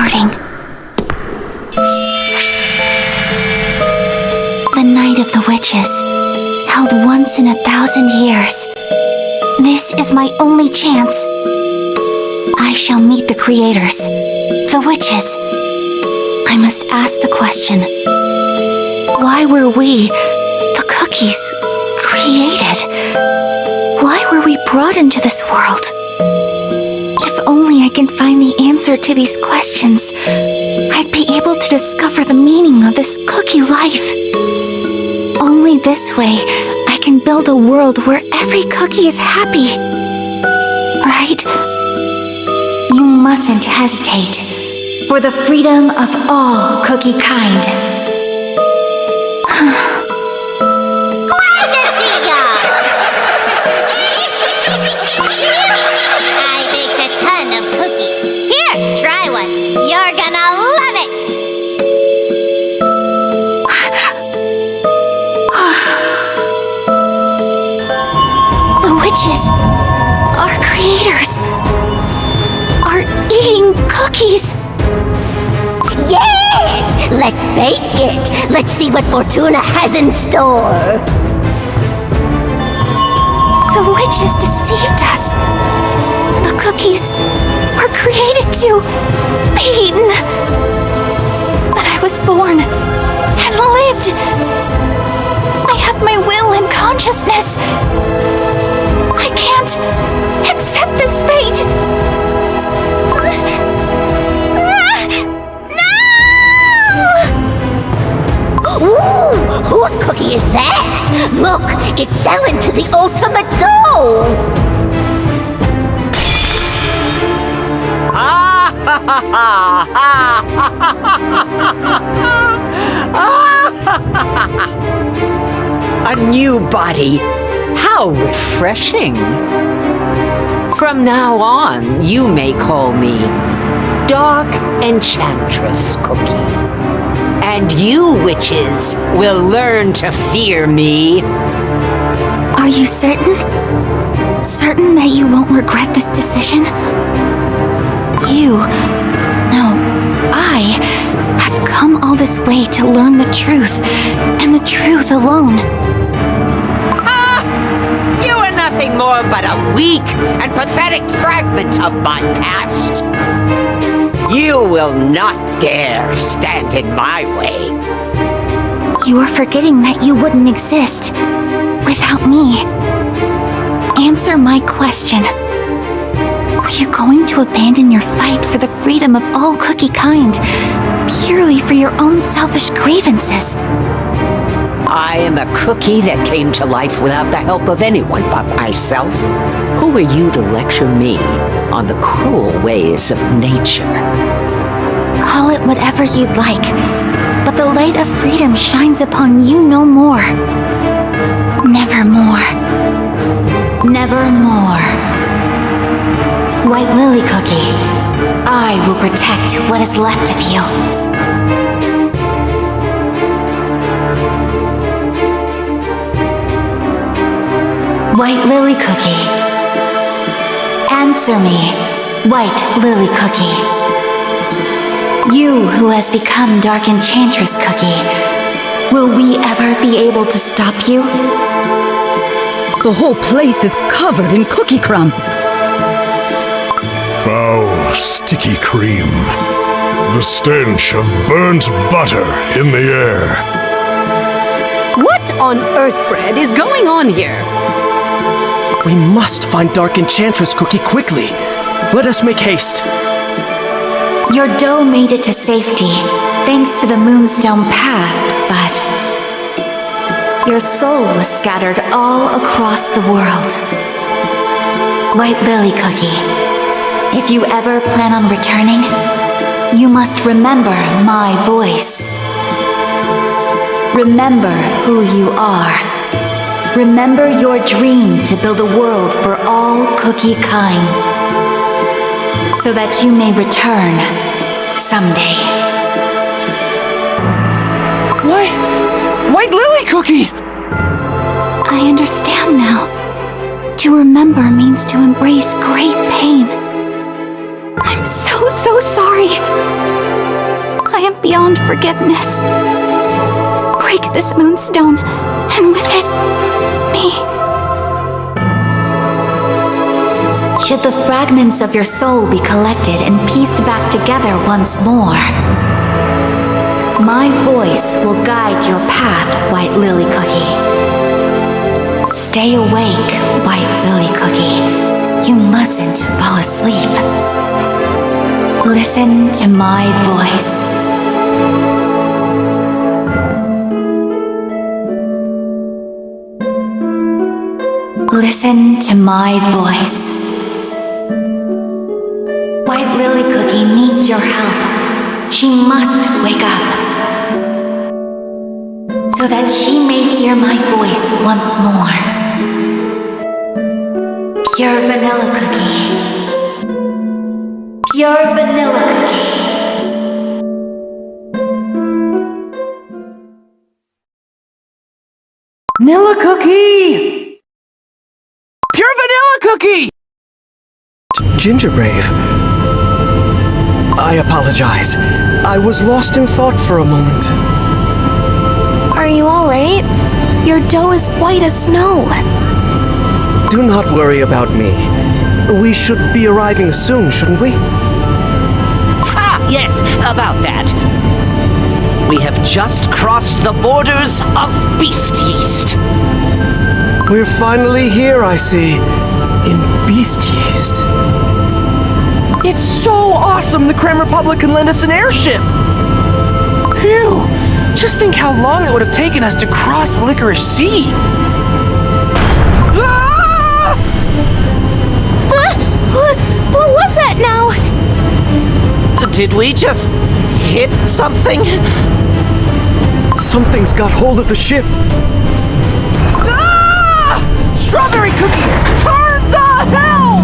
starting. The Night of the Witches, held once in 1,000 years. This is my only chance. I shall meet the creators, the witches. I must ask the question, why were we, the cookies, created? Why were we brought into this world? If only I can find the answer to these questions, I'd be able to discover the meaning of this cookie life. Only this way, I can build a world where every cookie is happy. Right? You mustn't hesitate. For the freedom of all cookie kind. Glad to see ya! I baked a ton of cookies. Here, try one. You're gonna love it! The witches, our creators, are eating cookies. Yes! Let's bake it! Let's see what Fortuna has in store! The witches deceived us. The cookies were created to be eaten. But I was born and lived. I have my will and consciousness. I can't accept this fate. Ooh! Whose cookie is that? Look! It fell into the ultimate dough! A new body. How refreshing. From now on, you may call me Dark Enchantress Cookie. And you witches will learn to fear me. Are you certain? Certain that you won't regret this decision? I have come all this way to learn the truth, and the truth alone. You are nothing more but a weak and pathetic fragment of my past. You will not dare stand in my way. You are forgetting that you wouldn't exist without me. Answer my question. Are you going to abandon your fight for the freedom of all cookie kind, purely for your own selfish grievances? I am a cookie that came to life without the help of anyone but myself. Who are you to lecture me on the cruel ways of nature? Call it whatever you'd like, but the light of freedom shines upon you no more. Nevermore. Nevermore. White Lily Cookie, I will protect what is left of you. White Lily Cookie. Answer me, White Lily Cookie. You who has become Dark Enchantress Cookie, will we ever be able to stop you? The whole place is covered in cookie crumbs. Foul, sticky cream. The stench of burnt butter in the air. What on earth, Bread, is going on here? We must find Dark Enchantress Cookie quickly. Let us make haste. Your dough made it to safety, thanks to the Moonstone path, but your soul was scattered all across the world. White Lily Cookie, if you ever plan on returning, you must remember my voice. Remember who you are. Remember your dream to build a world for all cookie kind, so that you may return someday. Why? White Lily Cookie! I understand now. To remember means to embrace great pain. I'm so sorry. beyond forgiveness. Break this moonstone, and with it, me. Should the fragments of your soul be collected and pieced back together once more, my voice will guide your path, White Lily Cookie. Stay awake, White Lily Cookie. You mustn't fall asleep. Listen to my voice. Listen to my voice. White Lily Cookie needs your help. She must wake up, so that she may hear my voice once more. Pure vanilla cookie. Pure vanilla cookie. Vanilla cookie! Pure vanilla cookie! Gingerbrave. I apologize. I was lost in thought for a moment. Are you alright? Your dough is white as snow. Do not worry about me. We should be arriving soon, shouldn't we? Ah, yes, about that. We have just crossed the borders of beast yeast. We're finally here, I see. In beast yeast. It's so awesome the Creme Republic can lend us an airship! Phew! Just think how long it would have taken us to cross the Licorice Sea! Ah! What was that now? Did we just hit something? Something's got hold of the ship! Ah! Strawberry Cookie! Turn the hell!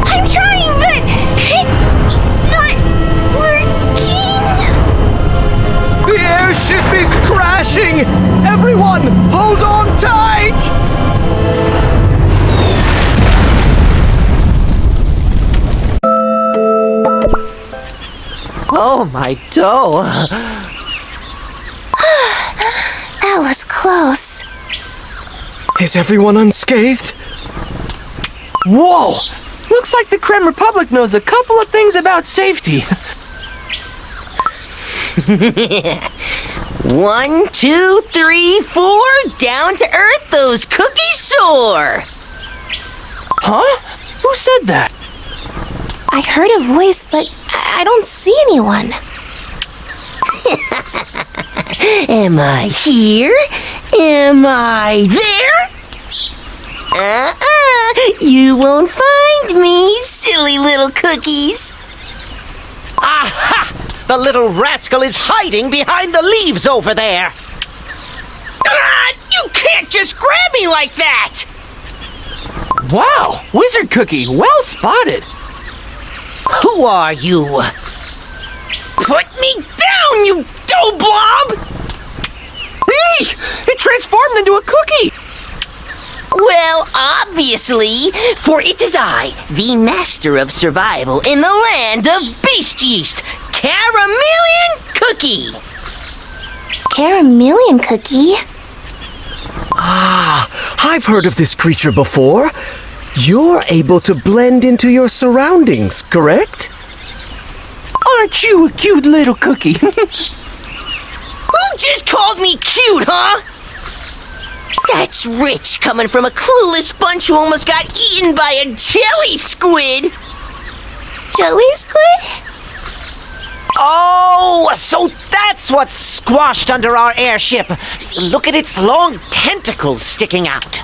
I'm trying, but it's not working. The airship is crashing! Everyone, hold on tight! Oh, my dough. That was close. Is everyone unscathed? Whoa! Looks like the Creme Republic knows a couple of things about safety. 1, 2, 3, 4, down to earth those cookies soar. Huh? Who said that? I heard a voice, but I don't see anyone. Am I here? Am I there? You won't find me, silly little cookies. Aha! The little rascal is hiding behind the leaves over there. You can't just grab me like that! Wow! Wizard Cookie, well spotted! Who are you? Put me down, you dough blob! Hey! It transformed into a cookie! Well, obviously, for it is I, the master of survival in the land of beast yeast, Caramelian Cookie! Caramelian Cookie? Ah, I've heard of this creature before. You're able to blend into your surroundings, correct? Aren't you a cute little cookie? Who just called me cute, huh? That's rich coming from a clueless bunch who almost got eaten by a jelly squid! Jelly squid? Oh, so that's what's squashed under our airship. Look at its long tentacles sticking out.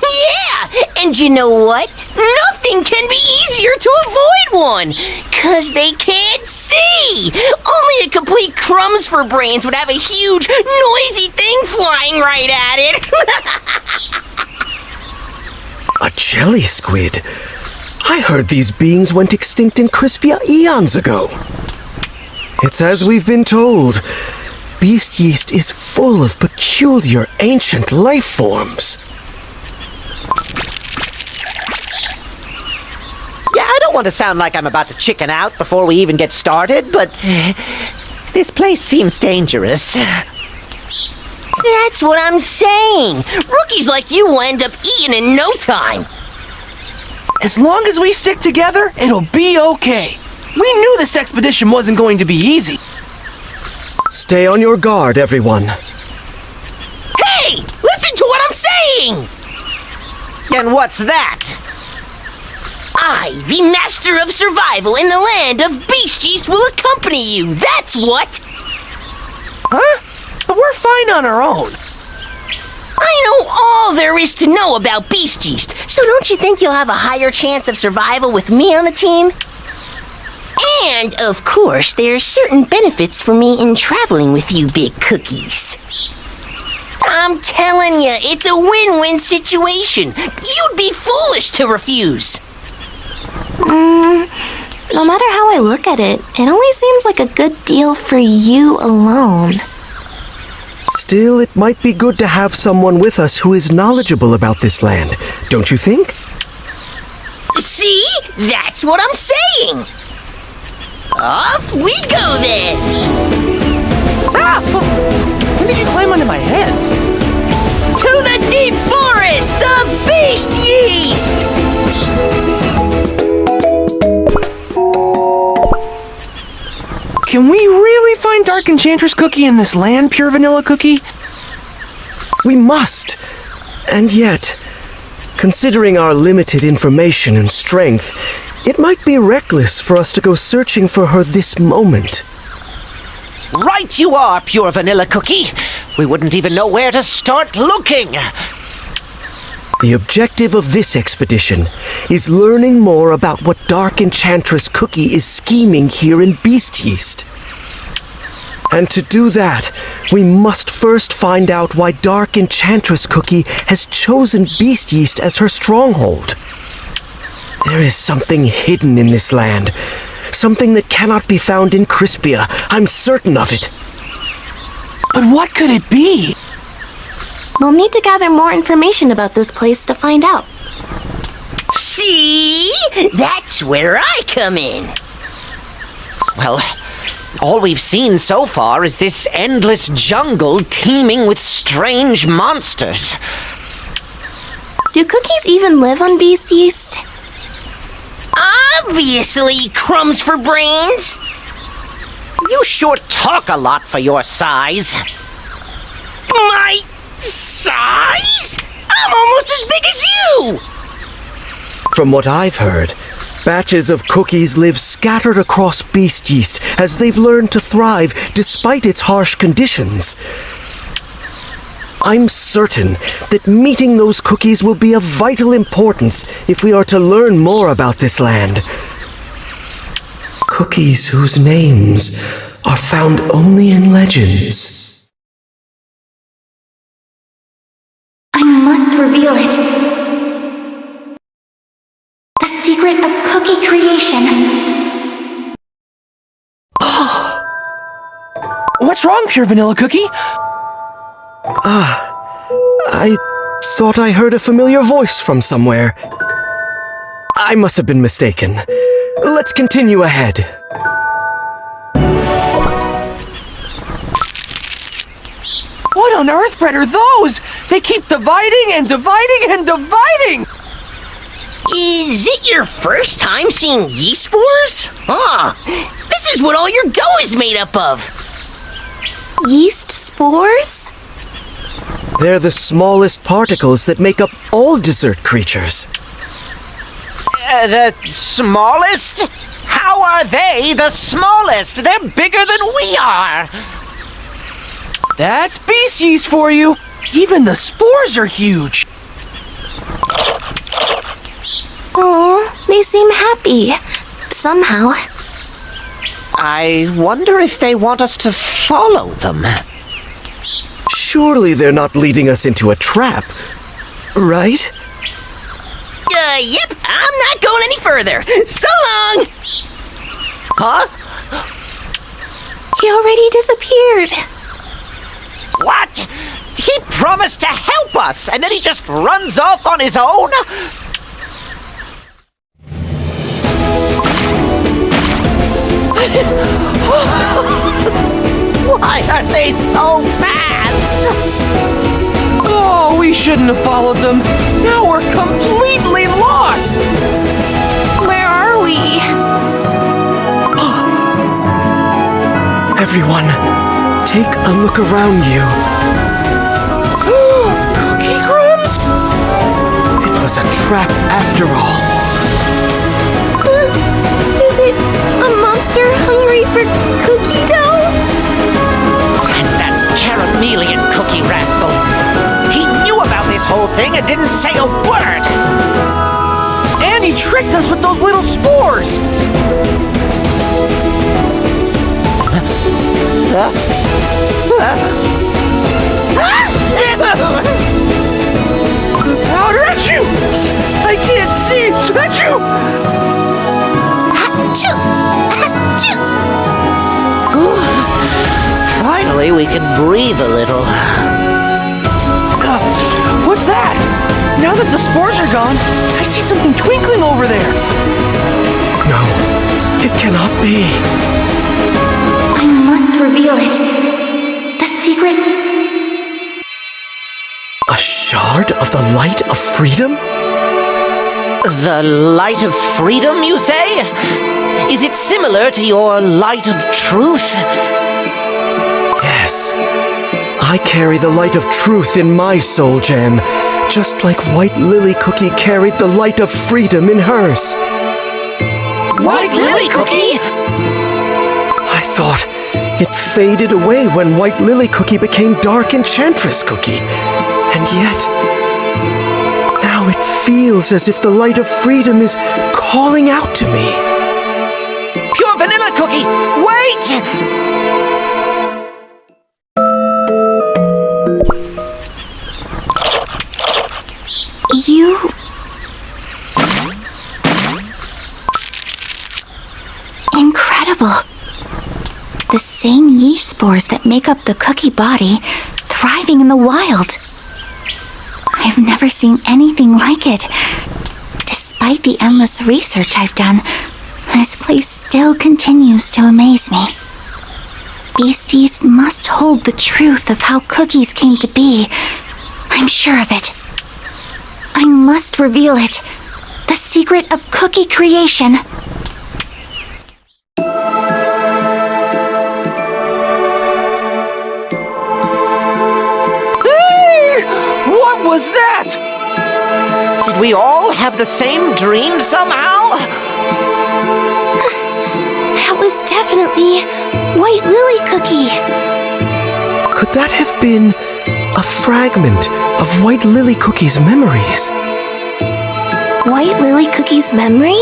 Yeah, and you know what? Nothing can be easier to avoid one, 'cause they can't see. Only a complete crumbs for brains would have a huge, noisy thing flying right at it. A jelly squid? I heard these beings went extinct in Crispia eons ago. It's as we've been told. Beast yeast is full of peculiar ancient life forms. Yeah, I don't want to sound like I'm about to chicken out before we even get started, but this place seems dangerous. That's what I'm saying. Rookies like you will end up eating in no time. As long as we stick together, it'll be okay. We knew this expedition wasn't going to be easy. Stay on your guard, everyone. Hey, listen to what I'm saying! And what's that? I, the master of survival in the land of beast yeast, will accompany you. That's what! Huh? But we're fine on our own. I know all there is to know about beast yeast, so don't you think you'll have a higher chance of survival with me on the team? And, of course, there's certain benefits for me in traveling with you big cookies. I'm telling you, it's a win-win situation. You'd be foolish to refuse. No matter how I look at it, it only seems like a good deal for you alone. Still, it might be good to have someone with us who is knowledgeable about this land, don't you think? See? That's what I'm saying. Off we go then. Ah! When did you climb onto my head? To the deep forests of beast yeast! Can we really find Dark Enchantress Cookie in this land, Pure Vanilla Cookie? We must. And yet, considering our limited information and strength, it might be reckless for us to go searching for her this moment. Right you are, Pure Vanilla Cookie. We wouldn't even know where to start looking. The objective of this expedition is learning more about what Dark Enchantress Cookie is scheming here in Beast Yeast. And to do that, we must first find out why Dark Enchantress Cookie has chosen Beast Yeast as her stronghold. There is something hidden in this land, something that cannot be found in Crispia. I'm certain of it. But what could it be? We'll need to gather more information about this place to find out. See? That's where I come in. Well, all we've seen so far is this endless jungle teeming with strange monsters. Do cookies even live on Beast Yeast? Obviously, crumbs for brains. You sure talk a lot for your size. My size? I'm almost as big as you! From what I've heard, batches of cookies live scattered across Beast Yeast as they've learned to thrive despite its harsh conditions. I'm certain that meeting those cookies will be of vital importance if we are to learn more about this land. Cookies whose names are found only in legends. I must reveal it. The secret of cookie creation. What's wrong, Pure Vanilla Cookie? I thought I heard a familiar voice from somewhere. I must have been mistaken. Let's continue ahead. What on earth, Brett, are those? They keep dividing and dividing and dividing! Is it your first time seeing yeast spores? This is what all your dough is made up of. Yeast spores? They're the smallest particles that make up all dessert creatures. The smallest? How are they the smallest? They're bigger than we are. That's beast yeast for you! Even the spores are huge! Aw, they seem happy. Somehow. I wonder if they want us to follow them. Surely they're not leading us into a trap, right? Yep, I'm not going any further. So long! Huh? He already disappeared. What? He promised to help us, and then he just runs off on his own? shouldn't have followed them. Now we're completely lost! Where are we? Everyone, take a look around you. Cookie crumbs? It was a trap after all. Is it a monster hungry for cookie dough? And that Caramelian cookie rascal. He knew about this whole thing and didn't say a word. And he tricked us with those little spores. Achoo! I can't see! Achoo! Finally, we can breathe a little. What's that? Now that the spores are gone, I see something twinkling over there. No, it cannot be. I must reveal it. The secret. A shard of the light of freedom? The light of freedom, you say? Is it similar to your light of truth? Yes. I carry the light of truth in my soul gem, just like White Lily Cookie carried the light of freedom in hers. White Lily Cookie? I thought it faded away when White Lily Cookie became Dark Enchantress Cookie. And yet, now it feels as if the light of freedom is calling out to me. Pure Vanilla Cookie, wait! You... Incredible. The same yeast spores that make up the cookie body, thriving in the wild. I've never seen anything like it. Despite the endless research I've done, this place still continues to amaze me. Beast yeast must hold the truth of how cookies came to be. I'm sure of it. I must reveal it. The secret of cookie creation. Hey! What was that? Did we all have the same dream somehow? That was definitely White Lily Cookie. Could that have been a fragment of White Lily Cookie's memories? White Lily Cookie's memory?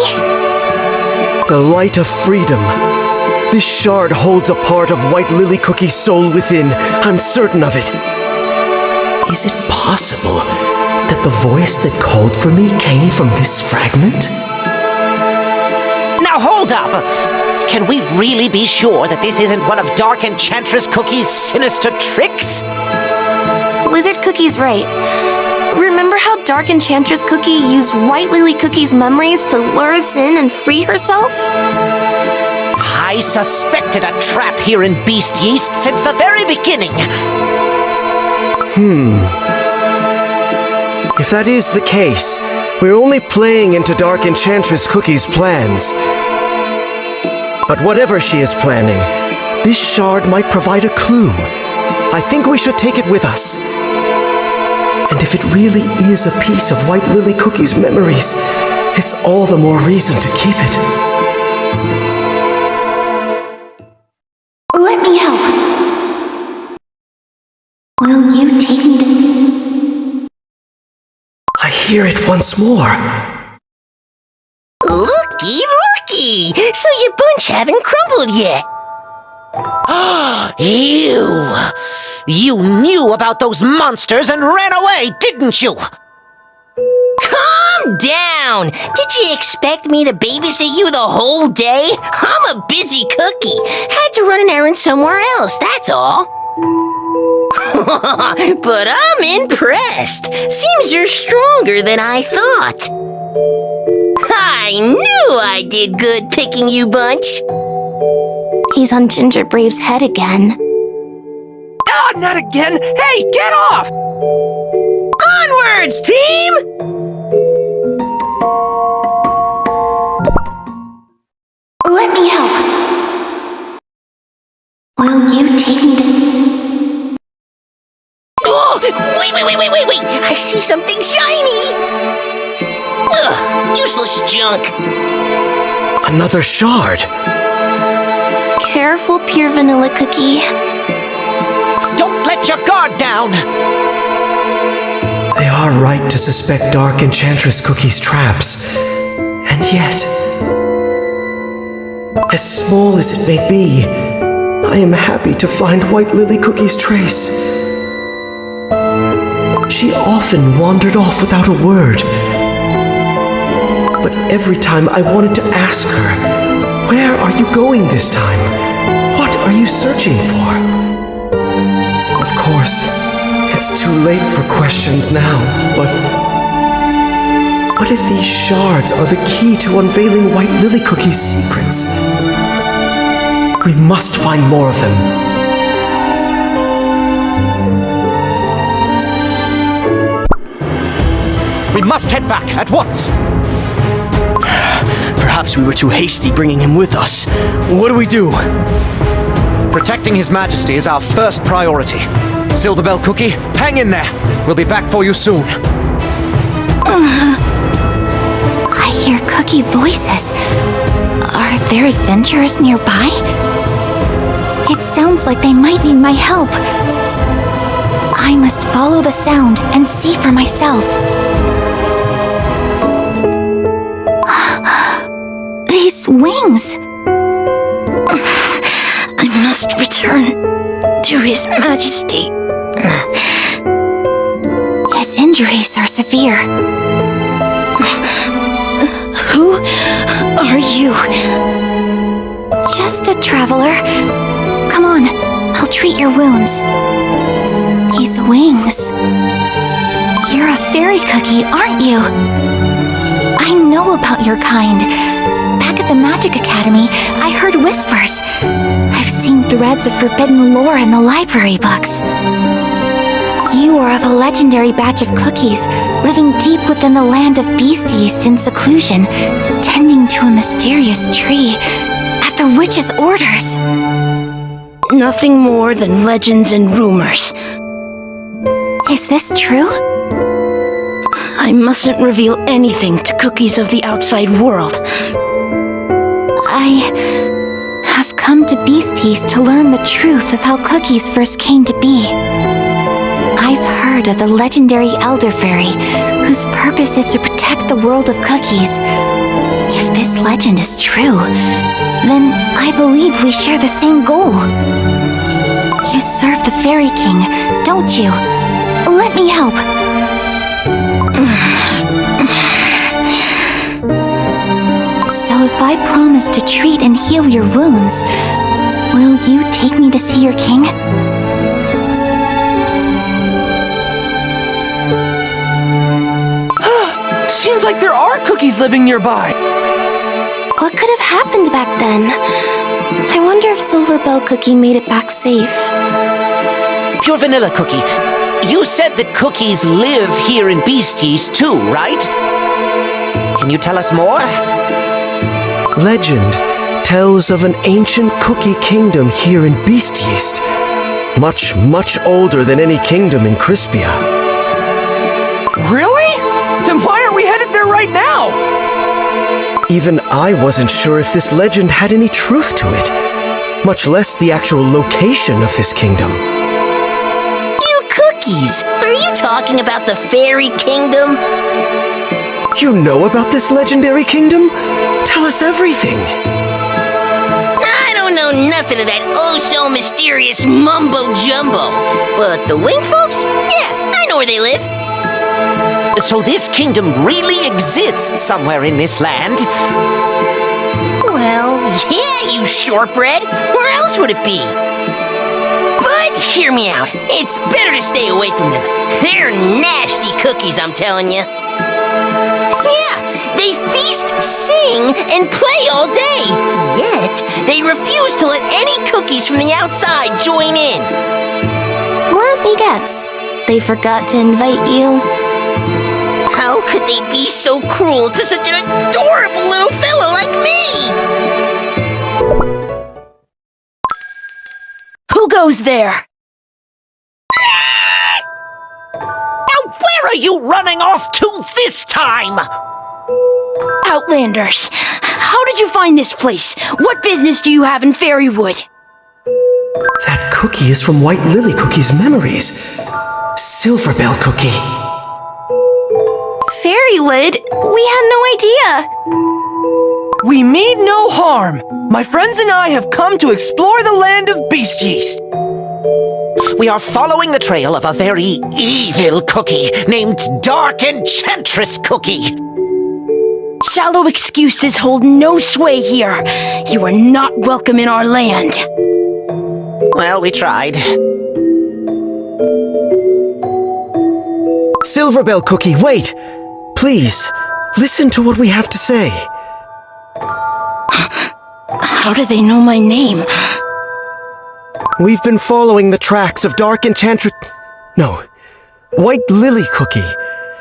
The light of freedom. This shard holds a part of White Lily Cookie's soul within. I'm certain of it. Is it possible that the voice that called for me came from this fragment? Now hold up! Can we really be sure that this isn't one of Dark Enchantress Cookie's sinister tricks? Wizard Cookie's right. Remember how Dark Enchantress Cookie used White Lily Cookie's memories to lure us in and free herself? I suspected a trap here in Beast Yeast since the very beginning. If that is the case, we're only playing into Dark Enchantress Cookie's plans. But whatever she is planning, this shard might provide a clue. I think we should take it with us. And if it really is a piece of White Lily Cookie's memories, it's all the more reason to keep it. Let me help. Will you take me to... I hear it once more. Looky, looky! So your bunch haven't crumbled yet. You knew about those monsters and ran away, didn't you? Calm down! Did you expect me to babysit you the whole day? I'm a busy cookie. Had to run an errand somewhere else, that's all. But I'm impressed. Seems you're stronger than I thought. I knew I did good picking you, Bunch. He's on Ginger Brave's head again. Ah, not again! Hey, get off! Onward Onwards, team! Let me help. Will you take me to... Oh, wait! I see something shiny! Ugh, useless junk. Another shard. Careful, pure vanilla cookie. Don't let your guard down! They are right to suspect Dark Enchantress Cookie's traps. And yet, as small as it may be, I am happy to find White Lily Cookie's trace. She often wandered off without a word. But every time I wanted to ask her, where are you going this time? What are you searching for? Of course, it's too late for questions now, but what if these shards are the key to unveiling White Lily Cookie's secrets? We must find more of them. We must head back at once! Perhaps we were too hasty bringing him with us. What do? Protecting His Majesty is our first priority. Silverbell Cookie, hang in there. We'll be back for you soon. I hear cookie voices. Are there adventurers nearby? It sounds like they might need my help. I must follow the sound and see for myself. These wings! I must return to His Majesty. His injuries are severe. Who are you? Just a traveler. Come on, I'll treat your wounds. These wings. You're a fairy cookie, aren't you? I know about your kind. Back at the Magic Academy, I heard whispers. I've seen threads of forbidden lore in the library books. You are of a legendary batch of cookies, living deep within the land of beast yeast in seclusion, tending to a mysterious tree, at the witch's orders. Nothing more than legends and rumors. Is this true? I mustn't reveal anything to cookies of the outside world. I have come to Beast Yeast to learn the truth of how cookies first came to be. I've heard of the legendary Elder Fairy, whose purpose is to protect the world of cookies. If this legend is true, then I believe we share the same goal. You serve the Fairy King, don't you? Let me help. So if I promise to treat and heal your wounds, will you take me to see your king? Seems like there are cookies living nearby. What could have happened back then? I wonder if Silverbell Cookie made it back safe. Pure Vanilla Cookie, you said that cookies live here in Beast Yeast too, right? Can you tell us more? Legend tells of an ancient cookie kingdom here in Beast Yeast. Much, much older than any kingdom in Crispia. Really? Then why aren't we headed there right now? Even I wasn't sure if this legend had any truth to it, much less the actual location of this kingdom. You cookies! Are you talking about the Fairy Kingdom? You know about this legendary kingdom? Tell us everything. I don't know nothing of that oh-so-mysterious mumbo-jumbo. But the winged folks? Yeah, I know where they live. So this kingdom really exists somewhere in this land? Well, yeah, you shortbread. Where else would it be? But hear me out. It's better to stay away from them. They're nasty cookies, I'm telling you. Yeah, they feast, sing, and play all day. Yet, they refuse to let any cookies from the outside join in. Let me guess. They forgot to invite you. How could they be so cruel to such an adorable little fellow like me? Who goes there? Now, where are you running off to this time? Outlanders, how did you find this place? What business do you have in Fairywood? That cookie is from White Lily Cookie's memories. Silverbell Cookie. Fairywood? We had no idea. We mean no harm. My friends and I have come to explore the land of beast yeast. We are following the trail of a very evil cookie named Dark Enchantress Cookie. Shallow excuses hold no sway here. You are not welcome in our land. Well, we tried. Silverbell Cookie, wait! Please, listen to what we have to say. How do they know my name? We've been following the tracks of Dark Enchantress... No, White Lily Cookie,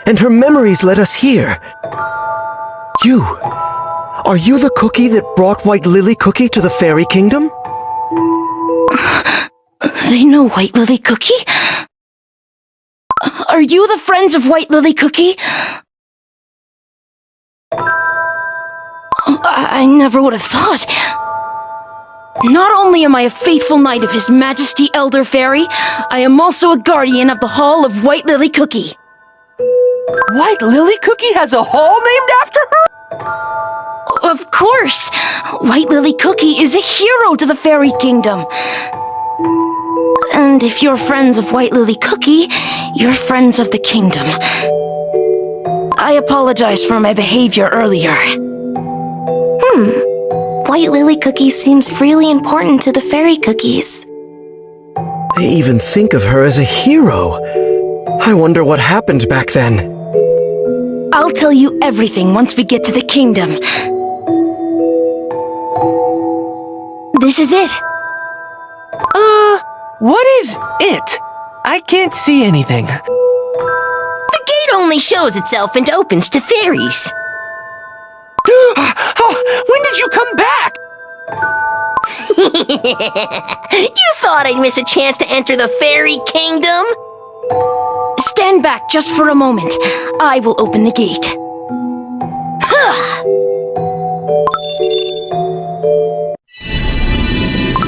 and her memories led us here. You. Are you the cookie that brought White Lily Cookie to the Fairy Kingdom? They know White Lily Cookie? Are you the friends of White Lily Cookie? I never would have thought. Not only am I a faithful knight of His Majesty Elder Fairy, I am also a guardian of the Hall of White Lily Cookie. White Lily Cookie has a hall named after her? Of course! White Lily Cookie is a hero to the Fairy Kingdom. And if you're friends of White Lily Cookie, you're friends of the kingdom. I apologize for my behavior earlier. White Lily Cookie seems really important to the fairy cookies. They even think of her as a hero. I wonder what happened back then. I'll tell you everything once we get to the kingdom. This is it. What is it? I can't see anything. The gate only shows itself and opens to fairies. When did you come back? You thought I'd miss a chance to enter the fairy kingdom? Stand back just for a moment. I will open the gate.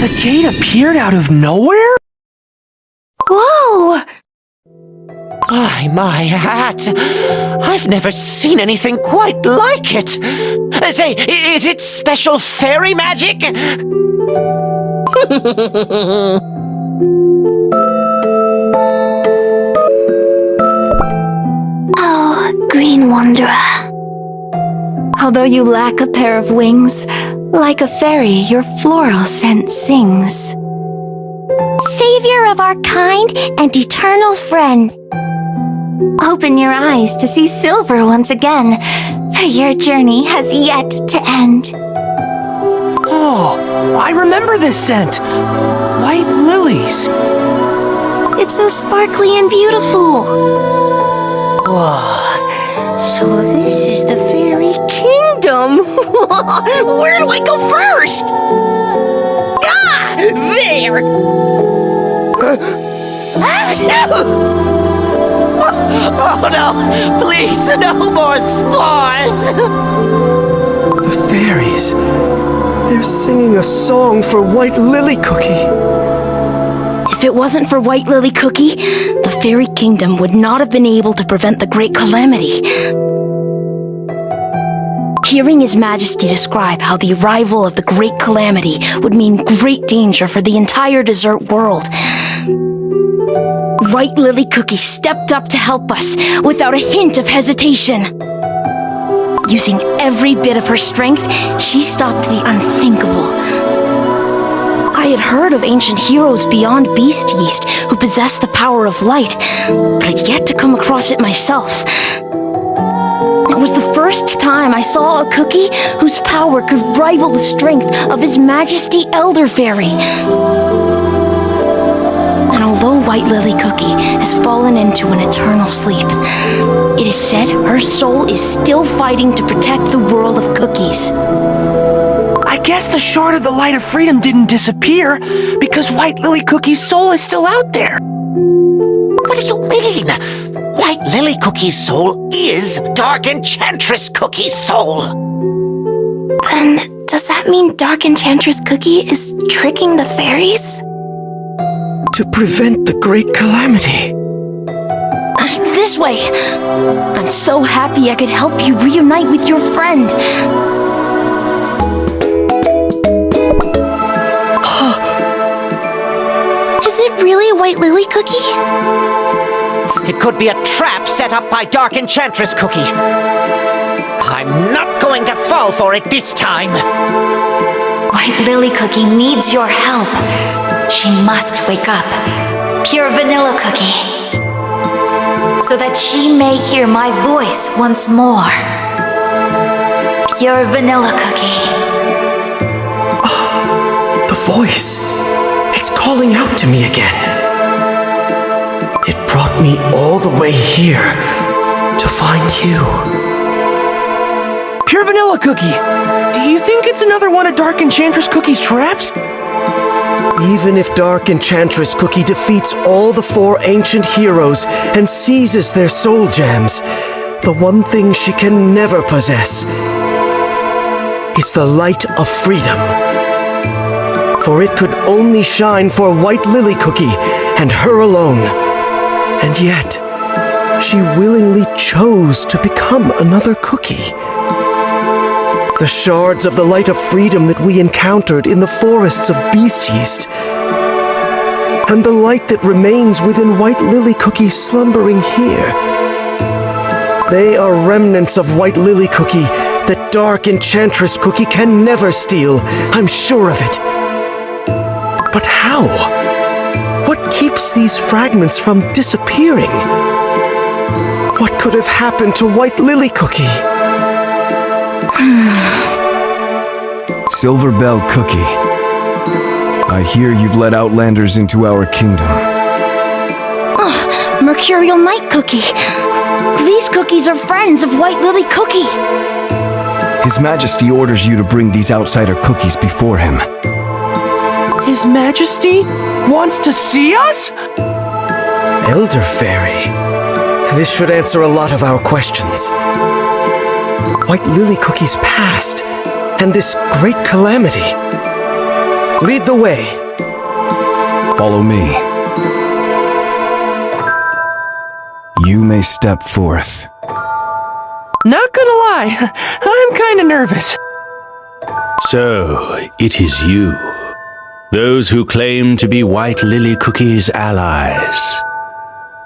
The gate appeared out of nowhere? Whoa! My hat! I've never seen anything quite like it! Say, is it special fairy magic? Oh, Green Wanderer. Although you lack a pair of wings, like a fairy, your floral scent sings. Savior of our kind and eternal friend. Open your eyes to see silver once again, for your journey has yet to end. Oh, I remember this scent. White lilies. It's so sparkly and beautiful. Whoa. So this is the fairy kingdom. Where do I go first? Ah! There! Oh no! Please, no more spores! The fairies. They're singing a song for White Lily Cookie. If it wasn't for White Lily Cookie, the Fairy Kingdom would not have been able to prevent the Great Calamity. Hearing His Majesty describe how the arrival of the Great Calamity would mean great danger for the entire desert world, White Lily Cookie stepped up to help us without a hint of hesitation. Using every bit of her strength, she stopped the unthinkable. I had heard of ancient heroes beyond Beast Yeast who possessed the power of light, but I'd yet to come across it myself. It was the first time I saw a cookie whose power could rival the strength of His Majesty Elder Fairy. And although White Lily Cookie has fallen into an eternal sleep. It is said her soul is still fighting to protect the world of cookies. I guess the shard of the light of freedom didn't disappear because White Lily Cookie's soul is still out there. What do you mean? White Lily Cookie's soul is Dark Enchantress Cookie's soul. Then, does that mean Dark Enchantress Cookie is tricking the fairies? To prevent the great calamity. This way! I'm so happy I could help you reunite with your friend. Is it really White Lily Cookie? It could be a trap set up by Dark Enchantress Cookie. I'm not going to fall for it this time. White Lily Cookie needs your help. She must wake up. Pure Vanilla Cookie. So that she may hear my voice once more. Pure Vanilla Cookie. The voice. It's calling out to me again. It brought me all the way here to find you. Pure Vanilla Cookie, do you think it's another one of Dark Enchantress Cookie's traps? Even if Dark Enchantress Cookie defeats all the 4 ancient heroes and seizes their soul gems, the one thing she can never possess is the light of freedom. For it could only shine for White Lily Cookie and her alone. And yet, she willingly chose to become another cookie. The shards of the light of freedom that we encountered in the forests of beast yeast, and the light that remains within White Lily Cookie slumbering here. They are remnants of White Lily Cookie that Dark Enchantress Cookie can never steal, I'm sure of it. But how? What keeps these fragments from disappearing? What could have happened to White Lily Cookie? Silver Bell Cookie, I hear you've let outlanders into our kingdom. Oh, Mercurial Night Cookie. These cookies are friends of White Lily Cookie. His Majesty orders you to bring these outsider cookies before him. His Majesty wants to see us? Elder Fairy. This should answer a lot of our questions. White Lily Cookie's past, and this great calamity. Lead the way. Follow me. You may step forth. Not gonna lie, I'm kinda nervous. So, it is you. Those who claim to be White Lily Cookie's allies.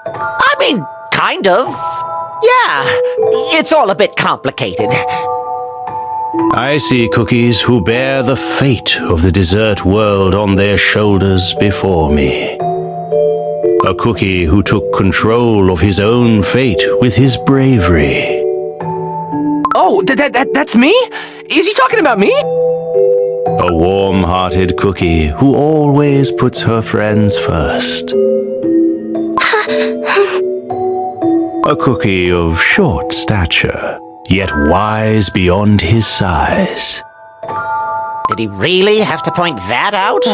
I mean, kind of. Yeah, it's all a bit complicated. I see cookies who bear the fate of the desert world on their shoulders before me. A cookie who took control of his own fate with his bravery. Oh, that's me? Is he talking about me? A warm-hearted cookie who always puts her friends first. A cookie of short stature, yet wise beyond his size. Did he really have to point that out?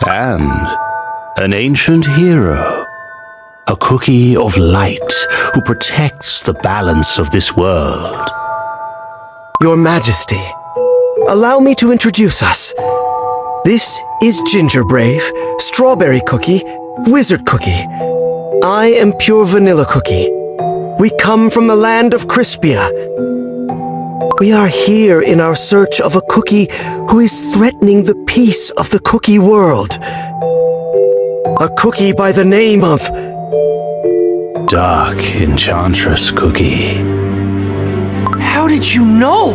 And an ancient hero. A cookie of light who protects the balance of this world. Your Majesty, allow me to introduce us. This is Ginger Brave, Strawberry Cookie, Wizard Cookie. I am Pure Vanilla Cookie. We come from the land of Crispia. We are here in our search of a cookie who is threatening the peace of the cookie world. A cookie by the name of... Dark Enchantress Cookie. How did you know?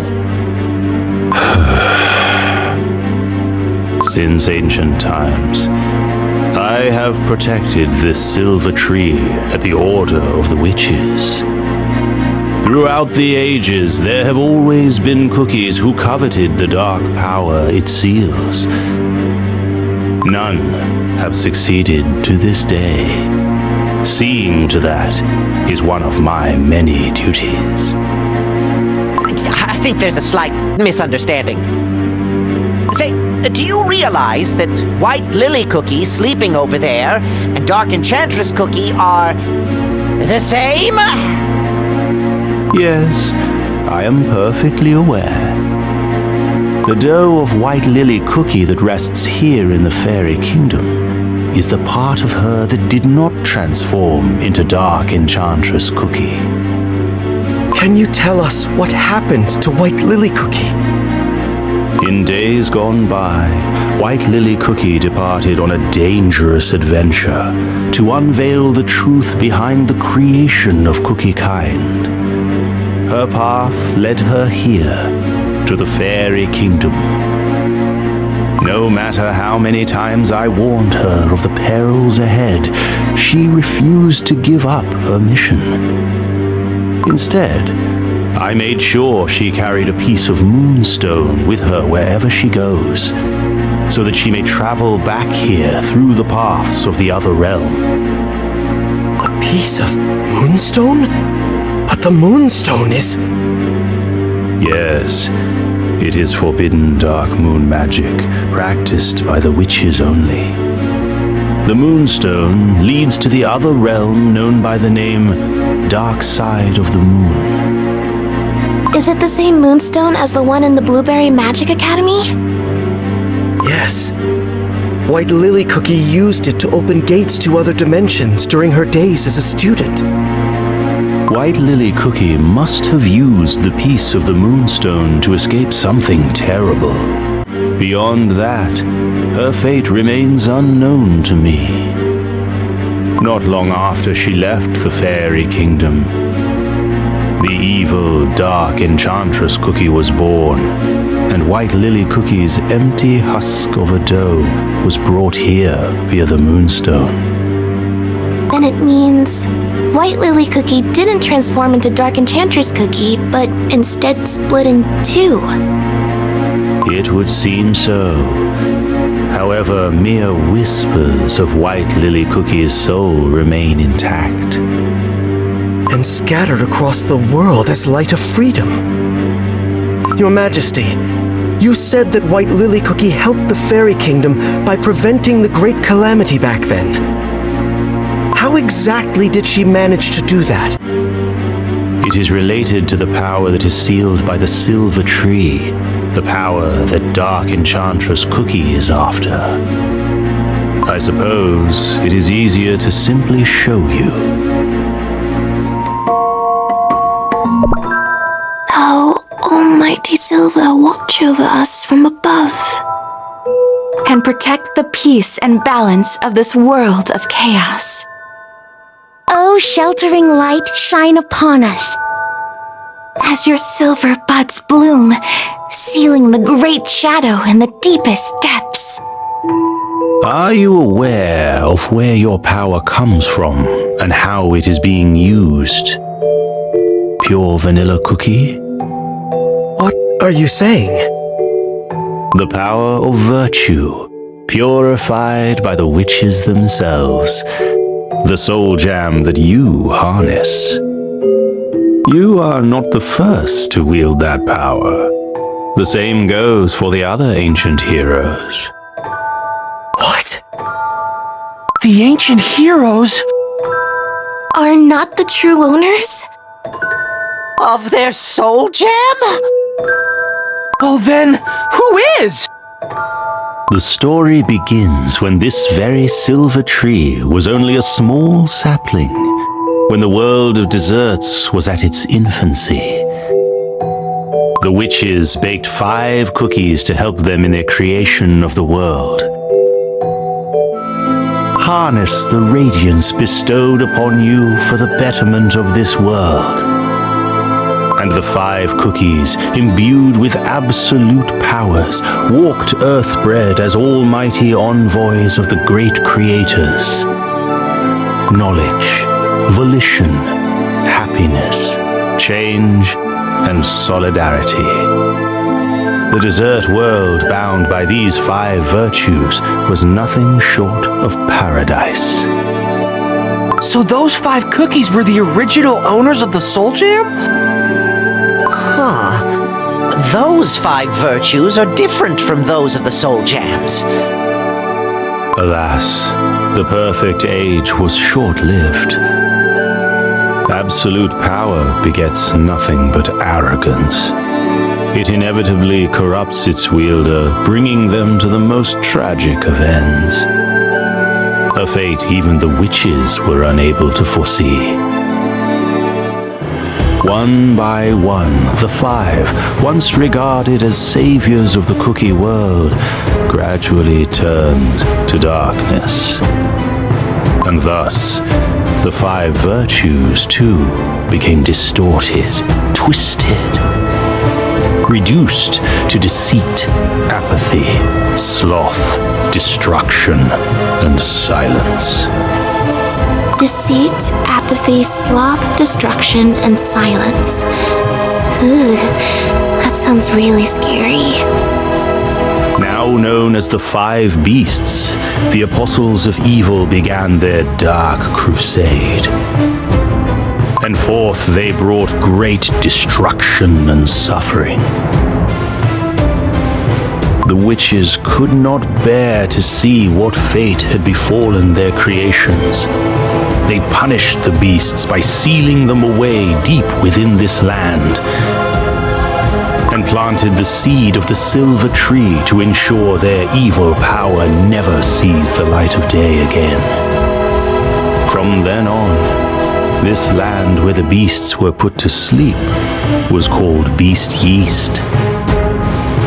Since ancient times, I have protected this silver tree at the order of the witches. Throughout the ages, there have always been cookies who coveted the dark power it seals. None have succeeded to this day. Seeing to that is one of my many duties. I think there's a slight misunderstanding. Say, do you realize that White Lily Cookie sleeping over there and Dark Enchantress Cookie are the same? Yes, I am perfectly aware. The dough of White Lily Cookie that rests here in the Fairy Kingdom is the part of her that did not transform into Dark Enchantress Cookie. Can you tell us what happened to White Lily Cookie? In days gone by, White Lily Cookie departed on a dangerous adventure to unveil the truth behind the creation of Cookie Kind. Her path led her here, to the Fairy Kingdom. No matter how many times I warned her of the perils ahead, she refused to give up her mission. Instead, I made sure she carried a piece of moonstone with her wherever she goes, so that she may travel back here through the paths of the other realm. A piece of moonstone? But the moonstone is... Yes, it is forbidden dark moon magic, practiced by the witches only. The moonstone leads to the other realm known by the name Dark Side of the Moon. Is it the same moonstone as the one in the Blueberry Magic Academy? Yes. White Lily Cookie used it to open gates to other dimensions during her days as a student. White Lily Cookie must have used the piece of the moonstone to escape something terrible. Beyond that, her fate remains unknown to me. Not long after she left the Fairy Kingdom, the evil, dark Enchantress Cookie was born, and White Lily Cookie's empty husk of a dough was brought here via the moonstone. Then it means White Lily Cookie didn't transform into Dark Enchantress Cookie, but instead split in two. It would seem so. However, mere whispers of White Lily Cookie's soul remain intact. And scattered across the world as light of freedom. Your Majesty, you said that White Lily Cookie helped the Fairy Kingdom by preventing the Great Calamity back then. How exactly did she manage to do that? It is related to the power that is sealed by the Silver Tree, the power that Dark Enchantress Cookie is after. I suppose it is easier to simply show you. Oh, Almighty Silver, watch over us from above. And protect the peace and balance of this world of chaos. Oh, sheltering light, shine upon us. As your silver buds bloom, sealing the great shadow in the deepest depths. Are you aware of where your power comes from and how it is being used? Pure vanilla cookie? What are you saying? The power of virtue, purified by the witches themselves. The soul jam that you harness. You are not the first to wield that power. The same goes for the other ancient heroes. What? The ancient heroes? Are not the true owners? Of their soul gem? Well then, who is? The story begins when this very silver tree was only a small sapling, when the world of desserts was at its infancy. The witches baked 5 cookies to help them in their creation of the world. Harness the radiance bestowed upon you for the betterment of this world. And the 5 cookies, imbued with absolute powers, walked earth-bred as almighty envoys of the great creators. Knowledge, volition, happiness, change, and solidarity. The desert world bound by these 5 virtues was nothing short of paradise. So those 5 cookies were the original owners of the Soul Jam? Huh. Those 5 virtues are different from those of the Soul Jams. Alas, the perfect age was short-lived. Absolute power begets nothing but arrogance. It inevitably corrupts its wielder, bringing them to the most tragic of ends. A fate even the witches were unable to foresee. One by one, the 5, once regarded as saviors of the cookie world, gradually turned to darkness. And thus, the 5 virtues, too, became distorted, twisted, reduced to deceit, apathy, sloth, destruction, and silence. Deceit, apathy, sloth, destruction, and silence. Ugh, that sounds really scary. Now known as the 5 Beasts, the Apostles of Evil began their dark crusade. And forth they brought great destruction and suffering. The witches could not bear to see what fate had befallen their creations. They punished the beasts by sealing them away deep within this land, and planted the seed of the silver tree to ensure their evil power never sees the light of day again. From then on, this land where the beasts were put to sleep was called Beast Yeast.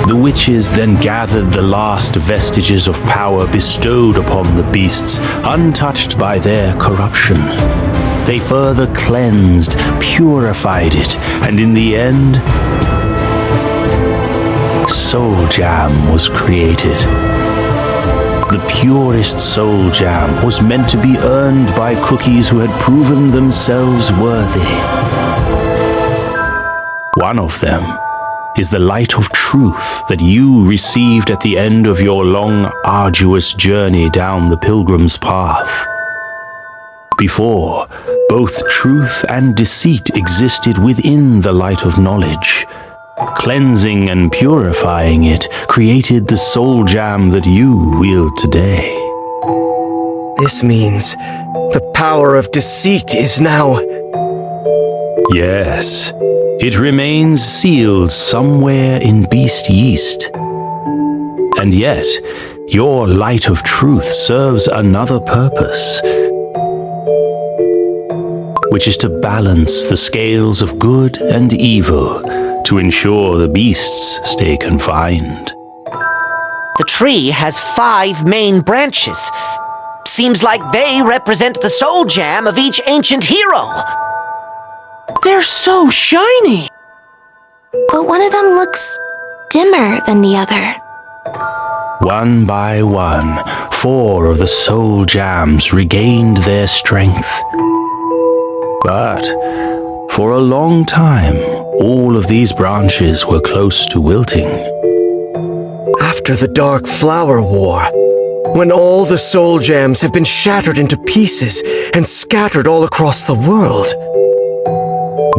The witches then gathered the last vestiges of power bestowed upon the beasts, untouched by their corruption. They further cleansed, purified it, and in the end, Soul Jam was created. The purest Soul Jam was meant to be earned by cookies who had proven themselves worthy. One of them is the light of truth that you received at the end of your long, arduous journey down the pilgrim's path. Before, both truth and deceit existed within the light of knowledge. Cleansing and purifying it created the Soul Jam that you wield today. This means the power of deceit is now... Yes, it remains sealed somewhere in Beast Yeast. And yet, your light of truth serves another purpose, which is to balance the scales of good and evil to ensure the beasts stay confined. The tree has 5 main branches. Seems like they represent the Soul Jam of each ancient hero. They're so shiny! But one of them looks dimmer than the other. One by one, 4 of the Soul Jams regained their strength. But for a long time, all of these branches were close to wilting. After the Dark Flower War, when all the Soul Jams have been shattered into pieces and scattered all across the world.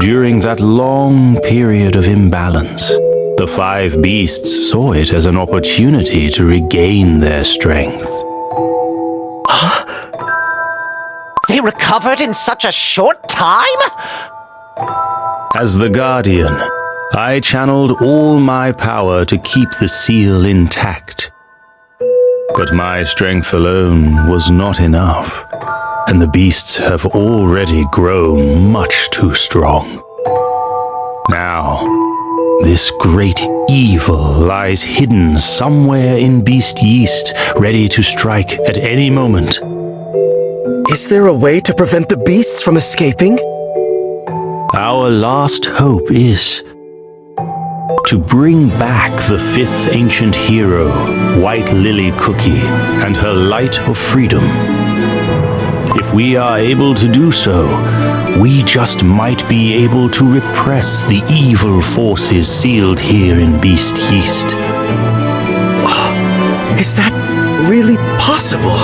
During that long period of imbalance, the 5 beasts saw it as an opportunity to regain their strength. They recovered in such a short time? As the Guardian, I channeled all my power to keep the seal intact. But my strength alone was not enough, and the beasts have already grown much too strong. Now, this great evil lies hidden somewhere in Beast Yeast, ready to strike at any moment. Is there a way to prevent the beasts from escaping? Our last hope is to bring back the 5th ancient hero, White Lily Cookie, and her light of freedom. If we are able to do so, we just might be able to repress the evil forces sealed here in Beast Yeast. Is that really possible?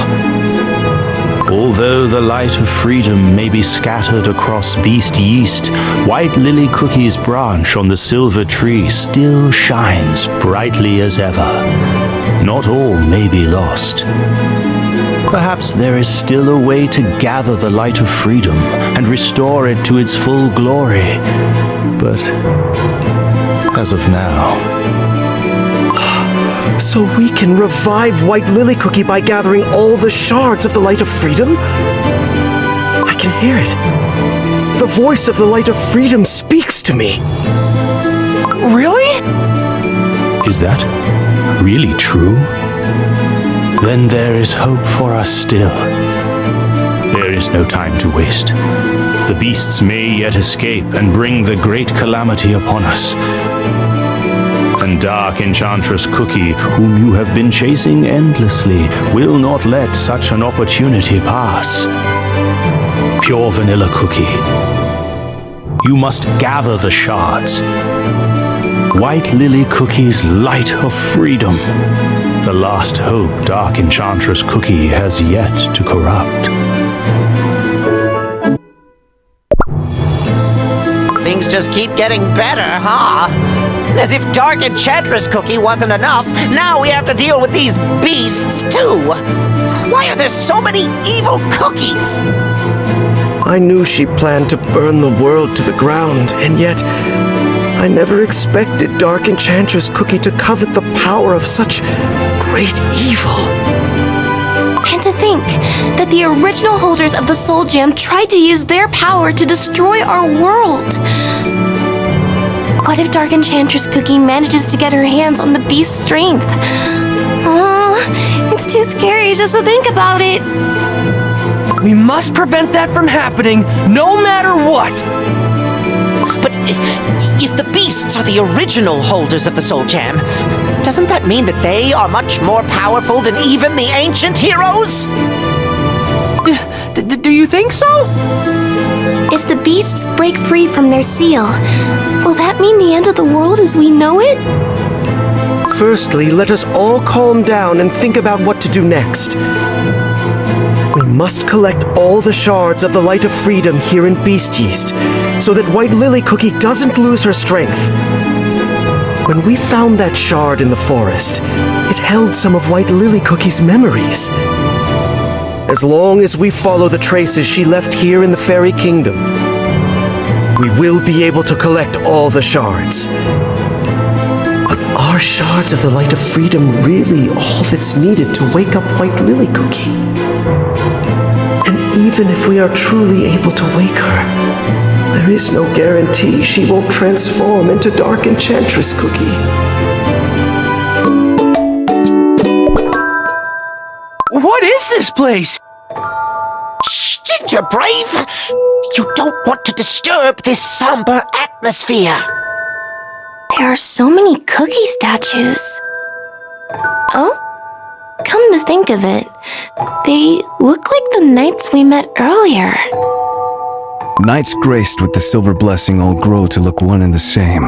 Although the light of freedom may be scattered across Beast Yeast, White Lily Cookie's branch on the silver tree still shines brightly as ever. Not all may be lost. Perhaps there is still a way to gather the light of freedom and restore it to its full glory. But as of now... So we can revive White Lily Cookie by gathering all the shards of the Light of Freedom? I can hear it. The voice of the Light of Freedom speaks to me. Really? Is that really true? Then there is hope for us still. There is no time to waste. The beasts may yet escape and bring the great calamity upon us. And Dark Enchantress Cookie, whom you have been chasing endlessly, will not let such an opportunity pass. Pure Vanilla Cookie, you must gather the shards. White Lily Cookie's light of freedom, the last hope Dark Enchantress Cookie has yet to corrupt. Things just keep getting better, huh? As if Dark Enchantress Cookie wasn't enough, now we have to deal with these beasts, too! Why are there so many evil cookies? I knew she planned to burn the world to the ground, and yet I never expected Dark Enchantress Cookie to covet the power of such great evil. And to think that the original holders of the Soul Gem tried to use their power to destroy our world. What if Dark Enchantress Cookie manages to get her hands on the beast's strength? It's too scary just to think about it. We must prevent that from happening, no matter what! But if the beasts are the original holders of the Soul Gem, doesn't that mean that they are much more powerful than even the ancient heroes? Do you think so? If the beasts break free from their seal, will that mean the end of the world as we know it? Firstly, let us all calm down and think about what to do next. We must collect all the shards of the Light of Freedom here in Beast Yeast, so that White Lily Cookie doesn't lose her strength. When we found that shard in the forest, it held some of White Lily Cookie's memories. As long as we follow the traces she left here in the Fairy Kingdom, we will be able to collect all the shards. But are shards of the Light of Freedom really all that's needed to wake up White Lily Cookie? And even if we are truly able to wake her, there is no guarantee she won't transform into Dark Enchantress Cookie. What is this place? Shh, Ginger Brave! You don't want to disturb this somber atmosphere. There are so many cookie statues. Oh? Come to think of it, they look like the knights we met earlier. Knights graced with the silver blessing all grow to look one and the same.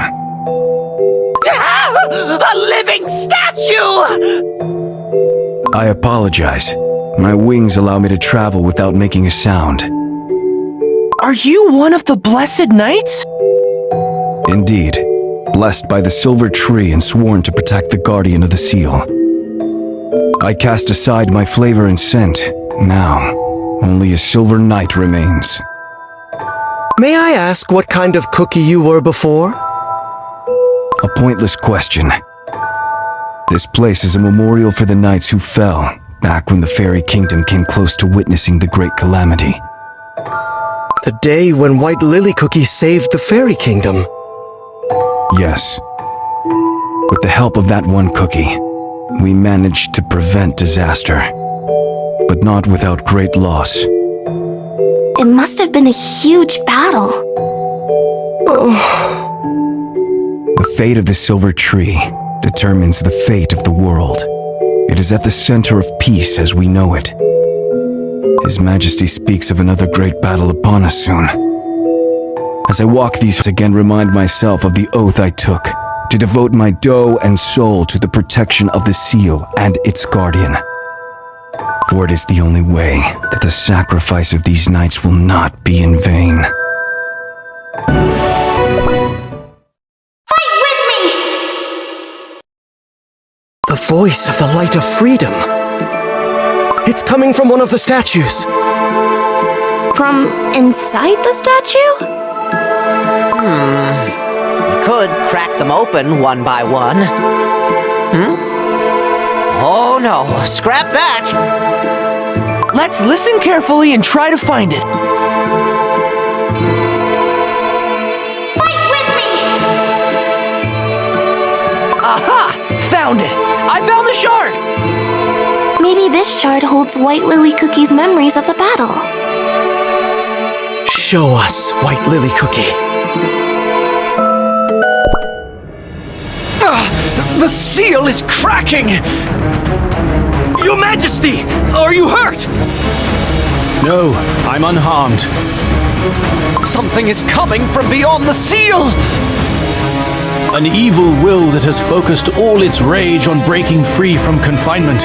A living statue! I apologize. My wings allow me to travel without making a sound. Are you one of the Blessed Knights? Indeed. Blessed by the silver tree and sworn to protect the guardian of the seal. I cast aside my flavor and scent. Now, only a silver knight remains. May I ask what kind of cookie you were before? A pointless question. This place is a memorial for the knights who fell back when the Fairy Kingdom came close to witnessing the great calamity. The day when White Lily Cookie saved the Fairy Kingdom. Yes. With the help of that one cookie, we managed to prevent disaster. But not without great loss. It must have been a huge battle. The fate of the silver tree determines the fate of the world. It is at the center of peace as we know it. His Majesty speaks of another great battle upon us soon. As I walk these again, remind myself of the oath I took to devote my dough and soul to the protection of the seal and its guardian. For it is the only way that the sacrifice of these nights will not be in vain. Fight with me! The voice of the light of freedom. It's coming from one of the statues. From inside the statue? We could crack them open one by one. Oh no, scrap that! Let's listen carefully and try to find it. Fight with me! Aha! Found it! I found the shard! Maybe this shard holds White Lily Cookie's memories of the battle. Show us, White Lily Cookie. The seal is cracking! Your Majesty, are you hurt? No, I'm unharmed. Something is coming from beyond the seal! An evil will that has focused all its rage on breaking free from confinement.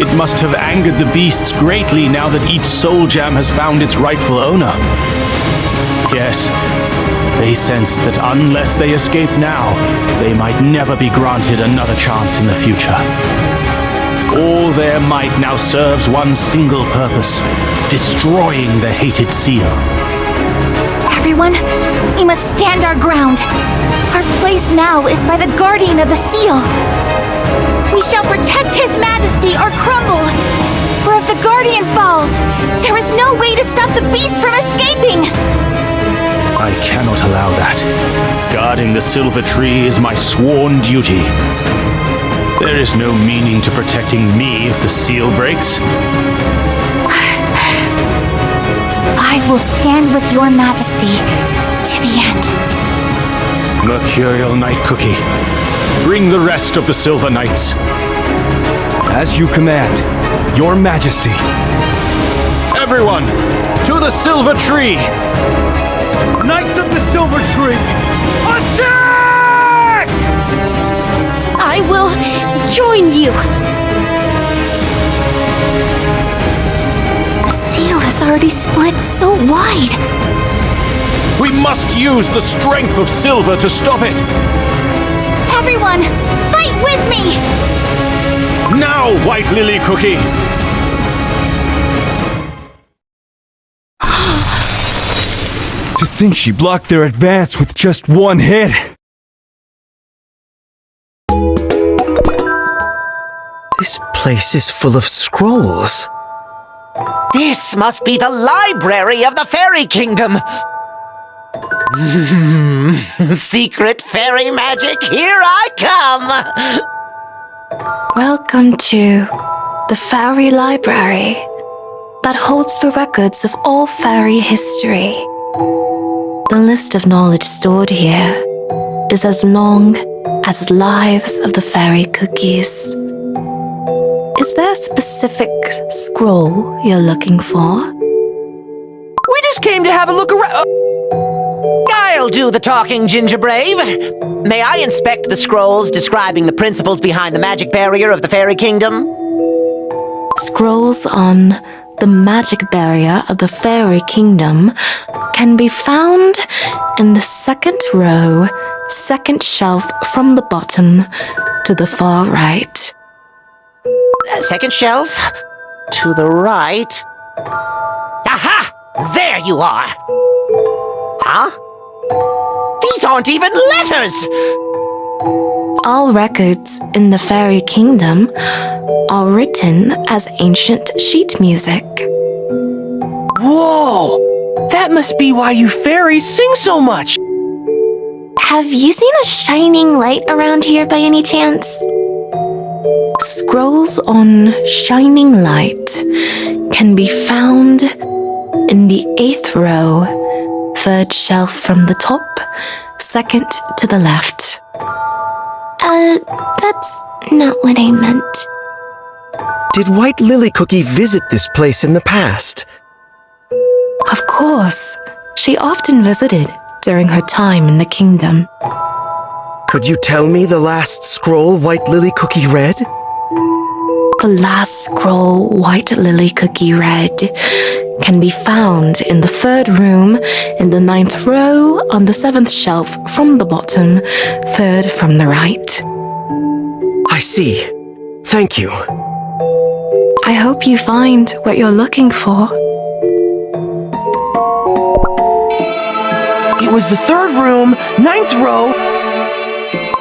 It must have angered the beasts greatly now that each soul gem has found its rightful owner. Yes, they sense that unless they escape now, they might never be granted another chance in the future. All their might now serves one single purpose: destroying the hated seal. Everyone, we must stand our ground. Our place now is by the guardian of the seal. We shall protect His Majesty or crumble. For if the guardian falls, there is no way to stop the beast from escaping. I cannot allow that. Guarding the silver tree is my sworn duty. There is no meaning to protecting me if the seal breaks. I will stand with your Majesty to the end. Mercurial Night Cookie, bring the rest of the Silver Knights. As you command, Your Majesty. Everyone, to the silver tree! Knights of the Silver Tree! Attack! I will join you. The seal has already split so wide. We must use the strength of silver to stop it! Everyone, fight with me! Now, White Lily Cookie! To think she blocked their advance with just one hit! This place is full of scrolls. This must be the library of the Fairy Kingdom! Secret fairy magic, here I come! Welcome to the Fairy Library that holds the records of all fairy history. The list of knowledge stored here is as long as lives of the fairy cookies. Is there a specific scroll you're looking for? We just came to have a look around. I'll do the talking, Ginger Brave. May I inspect the scrolls describing the principles behind the magic barrier of the Fairy Kingdom? Scrolls on the magic barrier of the Fairy Kingdom can be found in the second row, second shelf from the bottom to the far right. Second shelf? To the right? Aha! There you are! Huh? These aren't even letters! All records in the Fairy Kingdom are written as ancient sheet music. Whoa! That must be why you fairies sing so much! Have you seen a shining light around here by any chance? Scrolls on shining light can be found in the 8th row, 3rd shelf from the top, 2nd to the left. That's not what I meant. Did White Lily Cookie visit this place in the past? Of course. she often visited during her time in the kingdom. Could you tell me the last scroll White Lily Cookie read? The last scroll White Lily Cookie read can be found in the 3rd room, in the 9th row, on the 7th shelf from the bottom, 3rd from the right. I see. Thank you. I hope you find what you're looking for. It was the 3rd room, 9th row,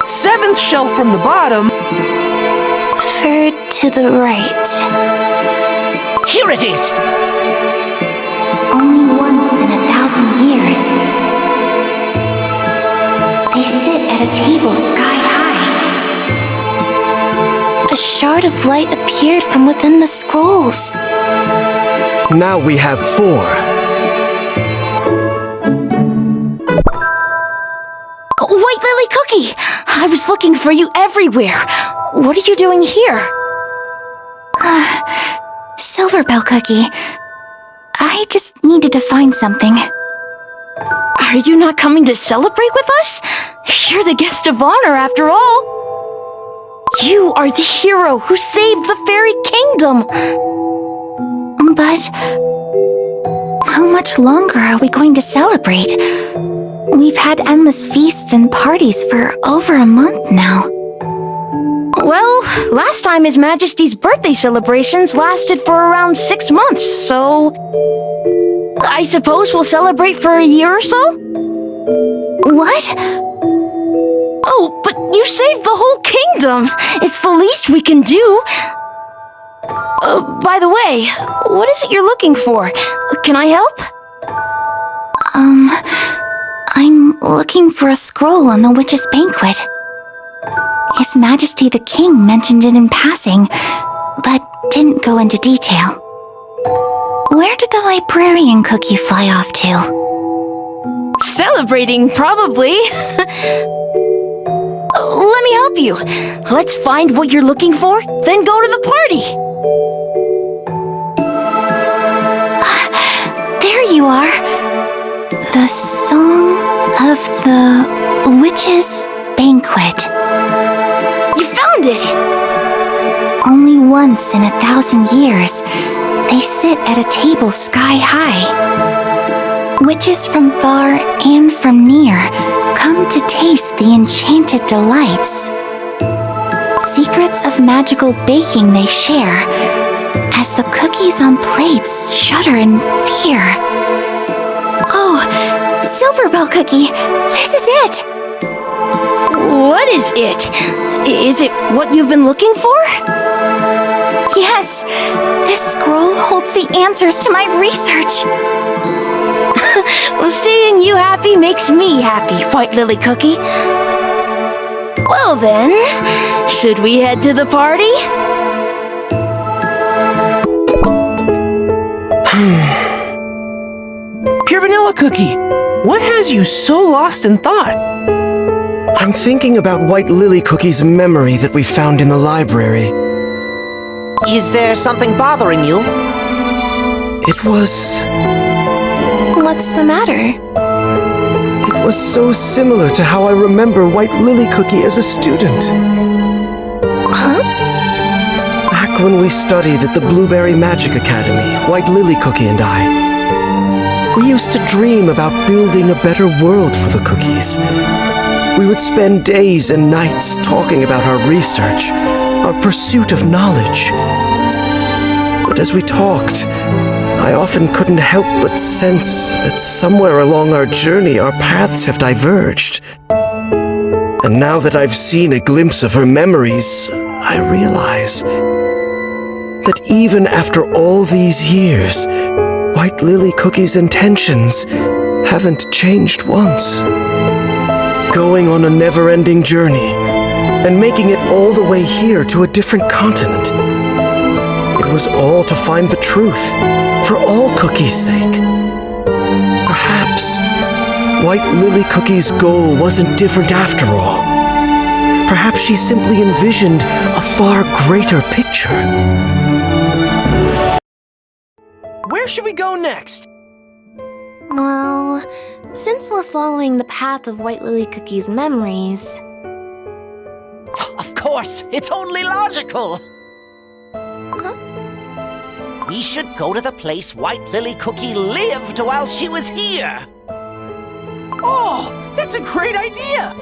7th shelf from the bottom. 3rd to the right. Here it is! Only once in 1,000 years. They sit at a table sky high. A shard of light appeared from within the scrolls. Now we have 4. White Lily Cookie! I was looking for you everywhere. What are you doing here? Silverbell Cookie. I just needed to find something. Are you not coming to celebrate with us? You're the guest of honor after all. You are the hero who saved the fairy kingdom. But how much longer are we going to celebrate? We've had endless feasts and parties for over a month now. Well, last time His Majesty's birthday celebrations lasted for around 6 months, so I suppose we'll celebrate for a year or so? What? Oh, but you saved the whole kingdom. It's the least we can do. By the way, what is it you're looking for? Can I help? I'm looking for a scroll on the witch's banquet. His Majesty the King mentioned it in passing, but didn't go into detail. Where did the librarian Cookie fly off to? Celebrating, probably. Let me help you. Let's find what you're looking for, then go to the party. There you are. The Song of the Witch's Banquet. You found it! Only once in 1,000 years, they sit at a table sky high. Witches from far and from near come to taste the enchanted delights. Secrets of magical baking they share, as the cookies on plates shudder in fear. Oh, Silverbell Cookie, this is it! What is it? Is it what you've been looking for? Yes, this scroll holds the answers to my research. Well, seeing you happy makes me happy, White Lily Cookie. Well then, should we head to the party? Pure Vanilla Cookie, what has you so lost in thought? I'm thinking about White Lily Cookie's memory that we found in the library. Is there something bothering you? It was... What's the matter? It was so similar to how I remember White Lily Cookie as a student. Huh? Back when we studied at the Blueberry Magic Academy, White Lily Cookie and I, we used to dream about building a better world for the cookies. We would spend days and nights talking about our research, our pursuit of knowledge. But as we talked, I often couldn't help but sense that somewhere along our journey our paths have diverged. And now that I've seen a glimpse of her memories, I realize that even after all these years, White Lily Cookie's intentions haven't changed once. Going on a never-ending journey and making it all the way here to a different continent. It was all to find the truth, for all Cookie's sake. Perhaps White Lily Cookie's goal wasn't different after all. Perhaps she simply envisioned a far greater picture. Where should we go next? Well, since we're following the path of White Lily Cookie's memories... Of course, it's only logical. Huh? We should go to the place White Lily Cookie lived while she was here. Oh, that's a great idea!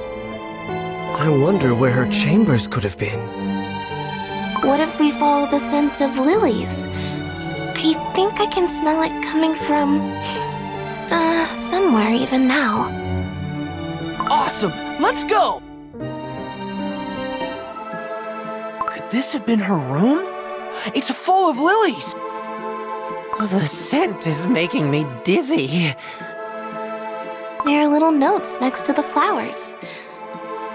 I wonder where her chambers could have been. What if we follow the scent of lilies? I think I can smell it coming from... somewhere even now. Awesome! Let's go! Could this have been her room? It's full of lilies! The scent is making me dizzy. There are little notes next to the flowers.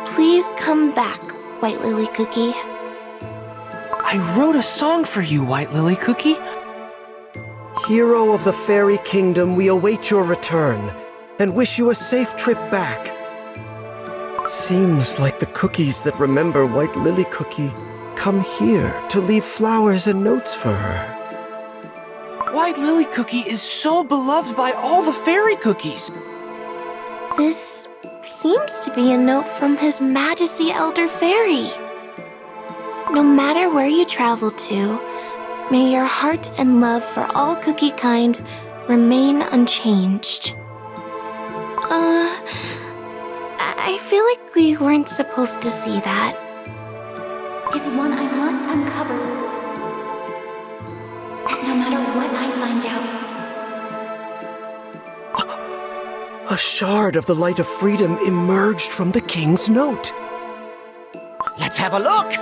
Please come back, White Lily Cookie. I wrote a song for you, White Lily Cookie. Hero of the fairy kingdom, we await your return and wish you a safe trip back. It seems like the cookies that remember White Lily Cookie come here to leave flowers and notes for her. White Lily Cookie is so beloved by all the fairy cookies. This seems to be a note from His Majesty Elder Fairy. No matter where you travel to, may your heart and love for all cookie kind remain unchanged. I feel like we weren't supposed to see that. Is one I must uncover. And no matter what I find out. A shard of the light of freedom emerged from the king's note. Let's have a look!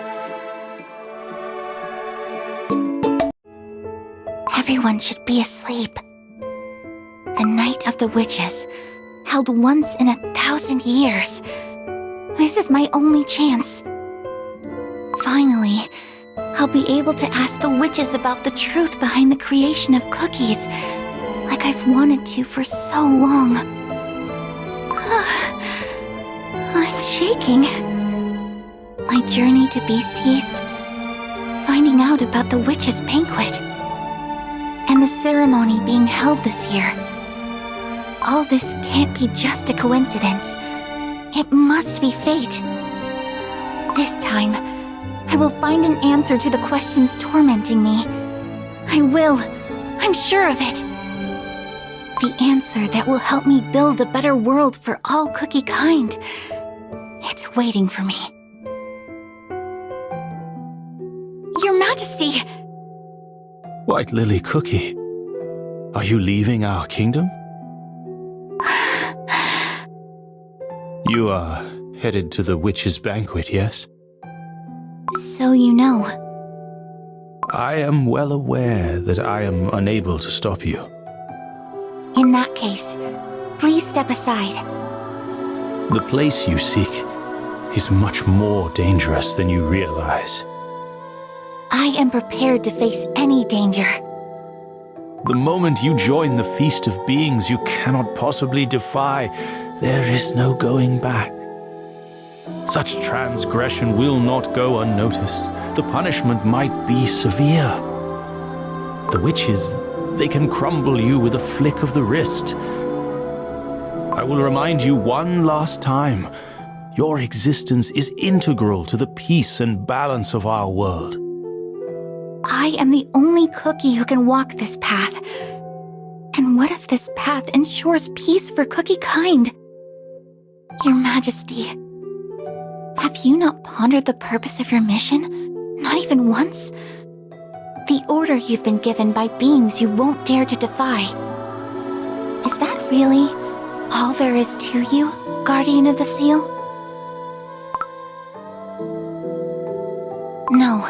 Everyone should be asleep. The night of the witches, held once in 1,000 years. This is my only chance. Finally, I'll be able to ask the witches about the truth behind the creation of cookies, like I've wanted to for so long. I'm shaking. My journey to Beast Yeast, finding out about the witches' banquet, and the ceremony being held this year. All this can't be just a coincidence. It must be fate. This time, I will find an answer to the questions tormenting me. I will. I'm sure of it. The answer that will help me build a better world for all cookie kind. It's waiting for me. Your Majesty! White Lily Cookie, are you leaving our kingdom? You are headed to the witches' banquet, yes? So you know. I am well aware that I am unable to stop you. In that case, please step aside. The place you seek is much more dangerous than you realize. I am prepared to face any danger. The moment you join the feast of beings you cannot possibly defy, there is no going back. Such transgression will not go unnoticed. The punishment might be severe. The witches, they can crumble you with a flick of the wrist. I will remind you one last time. Your existence is integral to the peace and balance of our world. I am the only cookie who can walk this path. And what if this path ensures peace for cookie kind? Your Majesty, have you not pondered the purpose of your mission? Not even once? The order you've been given by beings you won't dare to defy. Is that really all there is to you, Guardian of the Seal? No.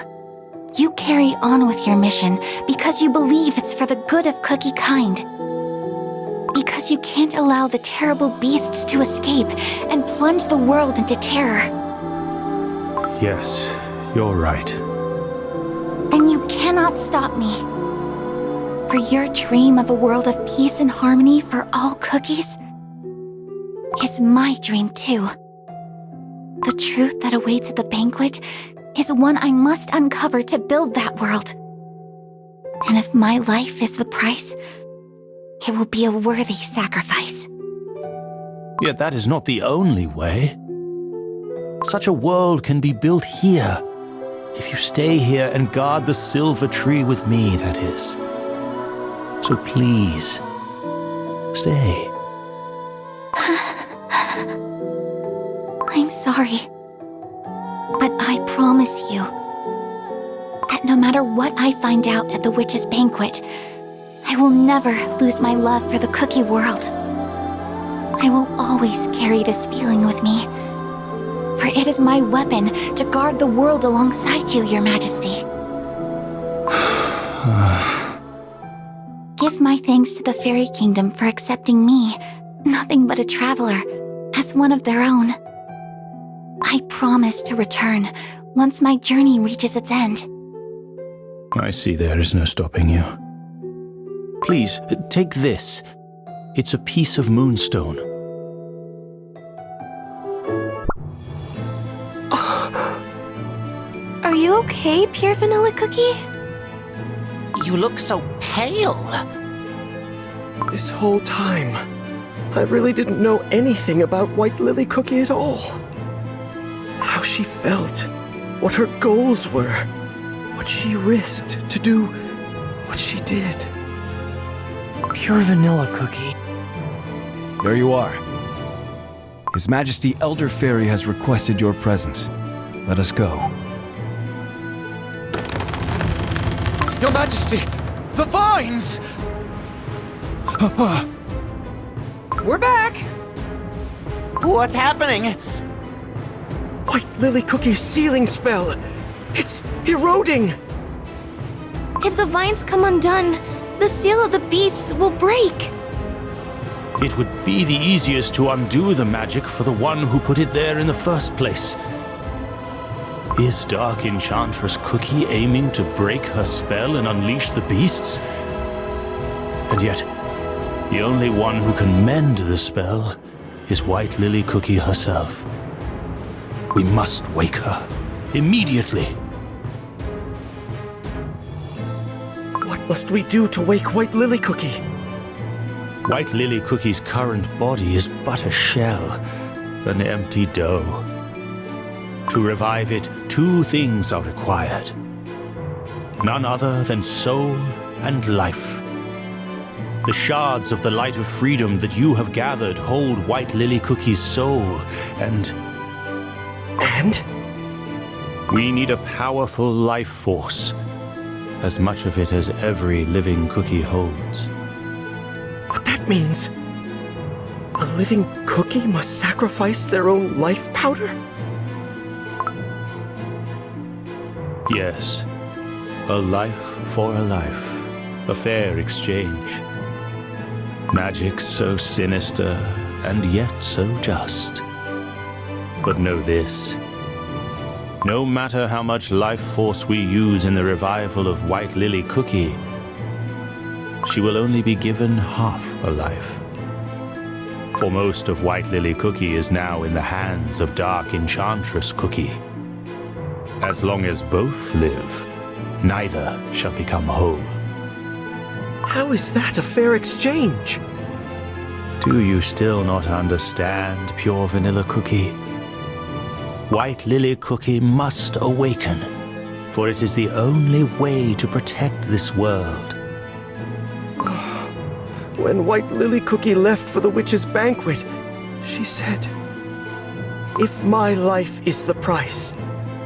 You carry on with your mission because you believe it's for the good of cookie kind. Because you can't allow the terrible beasts to escape and plunge the world into terror. Yes, you're right. Then you cannot stop me. For your dream of a world of peace and harmony for all cookies is my dream too. The truth that awaits at the banquet is one I must uncover to build that world. And if my life is the price, it will be a worthy sacrifice. Yet that is not the only way. Such a world can be built here. If you stay here and guard the silver tree with me, that is. So please, stay. I'm sorry. But I promise you that no matter what I find out at the witch's banquet, I will never lose my love for the cookie world. I will always carry this feeling with me, for it is my weapon to guard the world alongside you, Your Majesty. Give my thanks to the Fairy Kingdom for accepting me, nothing but a traveler, as one of their own. I promise to return once my journey reaches its end. I see there is no stopping you. Please, take this. It's a piece of moonstone. Are you okay, Pure Vanilla Cookie? You look so pale. This whole time, I really didn't know anything about White Lily Cookie at all. How she felt, what her goals were, what she risked to do what she did. Pure Vanilla Cookie. There you are. His Majesty Elder Fairy has requested your presence. Let us go. Your Majesty! The vines! We're back! What's happening? White Lily Cookie's sealing spell! It's eroding! If the vines come undone, the seal of the beasts will break. It would be the easiest to undo the magic for the one who put it there in the first place. Is Dark Enchantress Cookie aiming to break her spell and unleash the beasts? And yet, the only one who can mend the spell is White Lily Cookie herself. We must wake her, immediately. What must we do to wake White Lily Cookie? White Lily Cookie's current body is but a shell, an empty dough. To revive it, two things are required. None other than soul and life. The shards of the light of freedom that you have gathered hold White Lily Cookie's soul, and... We need a powerful life force, as much of it as every living cookie holds. What that means? A living cookie must sacrifice their own life powder? Yes, a life for a life, a fair exchange. Magic so sinister and yet so just. But know this. No matter how much life force we use in the revival of White Lily Cookie, she will only be given half a life. For most of White Lily Cookie is now in the hands of Dark Enchantress Cookie. As long as both live, neither shall become whole. How is that a fair exchange? Do you still not understand, Pure Vanilla Cookie? White Lily Cookie must awaken, for it is the only way to protect this world. When White Lily Cookie left for the witch's banquet, she said, "If my life is the price,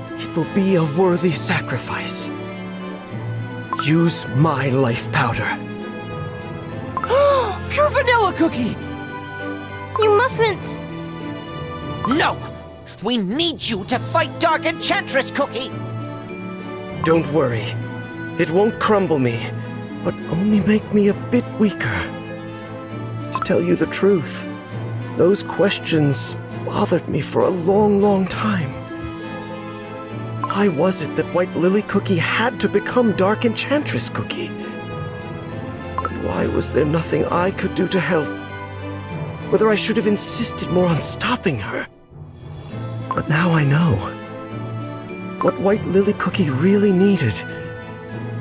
it will be a worthy sacrifice. Use my life powder." Pure Vanilla Cookie! You mustn't! No! We need you to fight Dark Enchantress Cookie! Don't worry. It won't crumble me, but only make me a bit weaker. To tell you the truth, those questions bothered me for a long, long time. Why was it that White Lily Cookie had to become Dark Enchantress Cookie? And why was there nothing I could do to help? Whether I should have insisted more on stopping her. But now I know. What White Lily Cookie really needed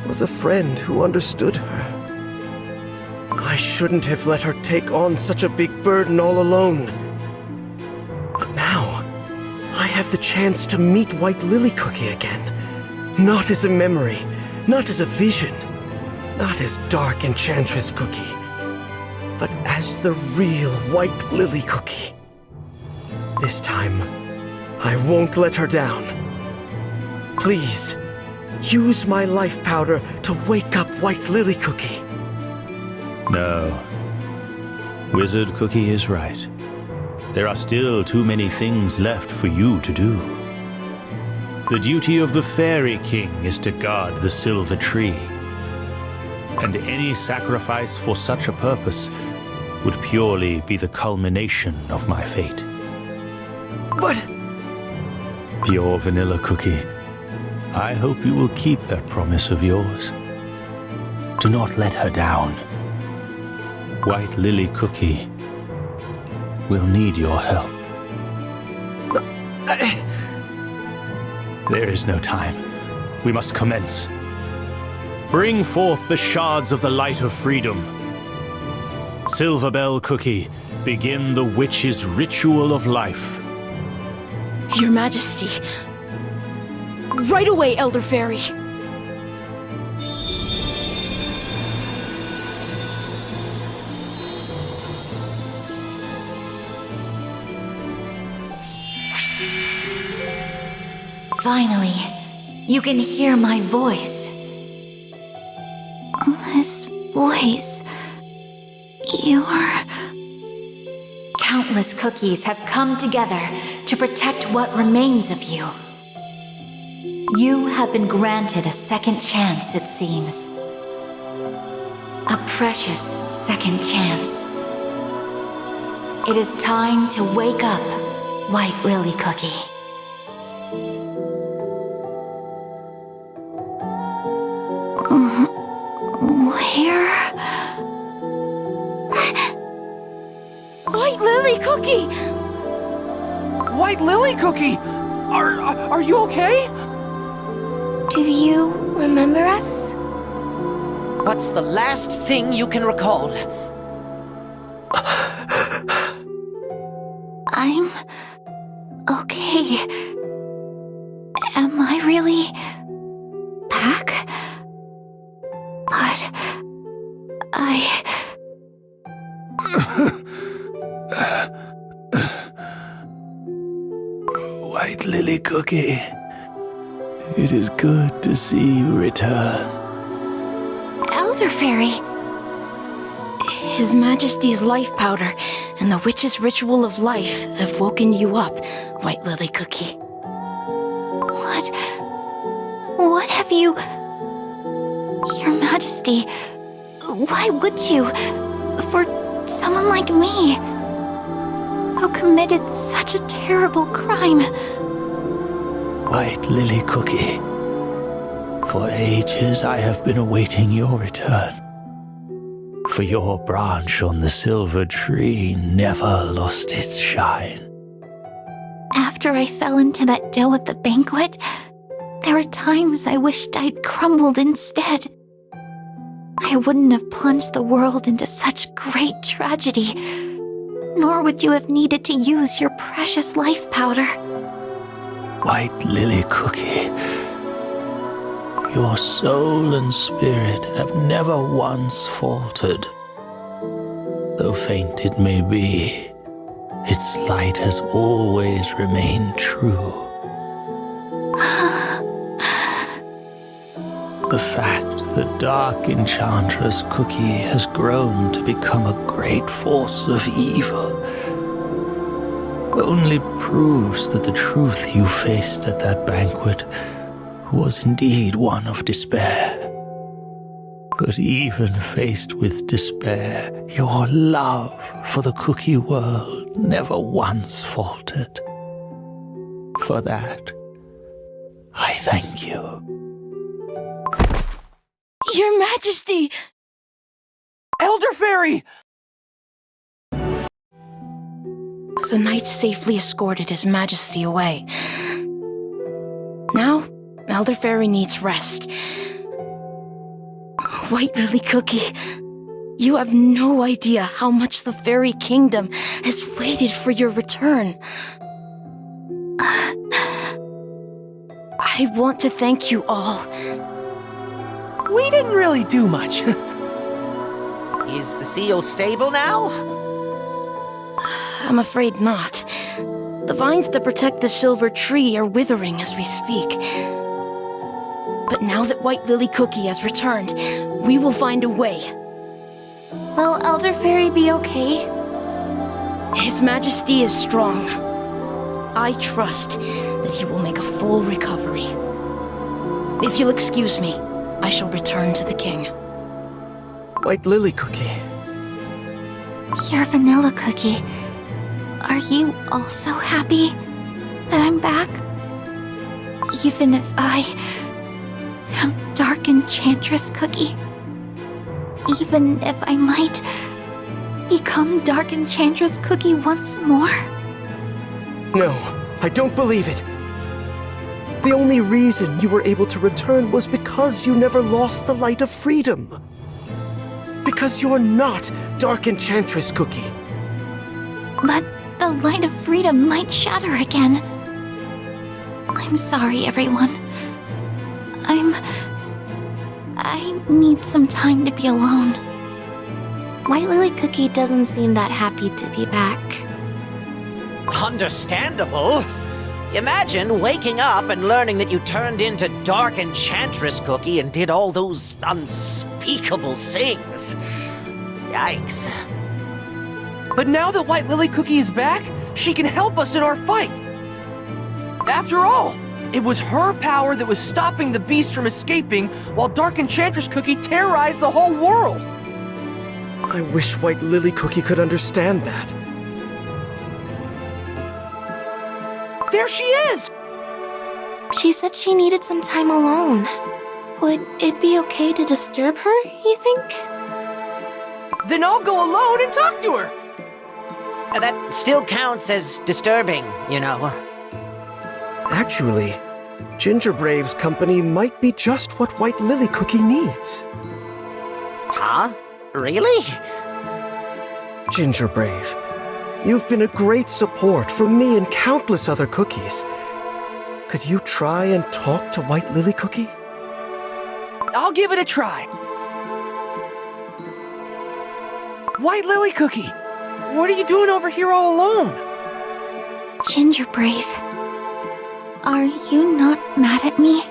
was a friend who understood her. I shouldn't have let her take on such a big burden all alone. But now, I have the chance to meet White Lily Cookie again. Not as a memory, not as a vision, not as Dark Enchantress Cookie, but as the real White Lily Cookie. This time, I won't let her down. Please, use my life powder to wake up White Lily Cookie. No. Wizard Cookie is right. There are still too many things left for you to do. The duty of the Fairy King is to guard the Silver Tree. And any sacrifice for such a purpose would purely be the culmination of my fate. But... Pure Vanilla Cookie, I hope you will keep that promise of yours. Do not let her down. White Lily Cookie will need your help. There is no time. We must commence. Bring forth the shards of the light of freedom. Silverbell Cookie, begin the witch's ritual of life. Your Majesty. Right away, Elder Fairy. Finally, you can hear my voice. This voice... You're... Countless cookies have come together to protect what remains of you. You have been granted a second chance, it seems. A precious second chance. It is time to wake up, White Lily Cookie. Where... White Lily Cookie! White Lily Cookie! Are you okay? Do you remember us? What's the last thing you can recall? I'm... okay. Am I really... back? But... White Lily Cookie, it is good to see you return. Elder Fairy! His Majesty's life powder and the witch's ritual of life have woken you up, White Lily Cookie. What have you... Your Majesty, why would you? For someone like me, who committed such a terrible crime. White Lily Cookie, for ages I have been awaiting your return. For your branch on the silver tree never lost its shine. After I fell into that dough at the banquet, there were times I wished I'd crumbled instead. I wouldn't have plunged the world into such great tragedy, nor would you have needed to use your precious life powder. White Lily Cookie, your soul and spirit have never once faltered. Though faint it may be, its light has always remained true. The fact that Dark Enchantress Cookie has grown to become a great force of evil only proves that the truth you faced at that banquet was indeed one of despair. But even faced with despair, your love for the cookie world never once faltered. For that, I thank you. Your Majesty! Elder Fairy! The knights safely escorted His Majesty away. Now, Elder Fairy needs rest. White Lily Cookie, You have no idea how much the fairy kingdom has waited for your return. I want to thank you all. We didn't really do much. Is the seal stable now? I'm afraid not. The vines that protect the silver tree are withering as we speak. But now that White Lily Cookie has returned, we will find a way. Will Elder Fairy be okay? His Majesty is strong. I trust that he will make a full recovery. If you'll excuse me, I shall return to the king. White Lily Cookie. Your vanilla cookie. Are you also happy that I'm back? Even if I am Dark Enchantress Cookie? Even if I might become Dark Enchantress Cookie once more? No, I don't believe it. The only reason you were able to return was because you never lost the light of freedom. Because you're not Dark Enchantress Cookie. But the light of freedom might shatter again. I'm sorry, everyone. I need some time to be alone. White Lily Cookie doesn't seem that happy to be back. Understandable. Imagine waking up and learning that you turned into Dark Enchantress Cookie and did all those unspeakable things. Yikes. But now that White Lily Cookie is back, she can help us in our fight. After all, it was her power that was stopping the beast from escaping while Dark Enchantress Cookie terrorized the whole world. I wish White Lily Cookie could understand that. There she is! She said she needed some time alone. Would it be okay to disturb her, you think? Then I'll go alone and talk to her! That still counts as disturbing, you know. Actually, Ginger Brave's company might be just what White Lily Cookie needs. Huh? Really? Ginger Brave, you've been a great support for me and countless other cookies. Could you try and talk to White Lily Cookie? I'll give it a try. White Lily Cookie, what are you doing over here all alone? Ginger Brave, are you not mad at me?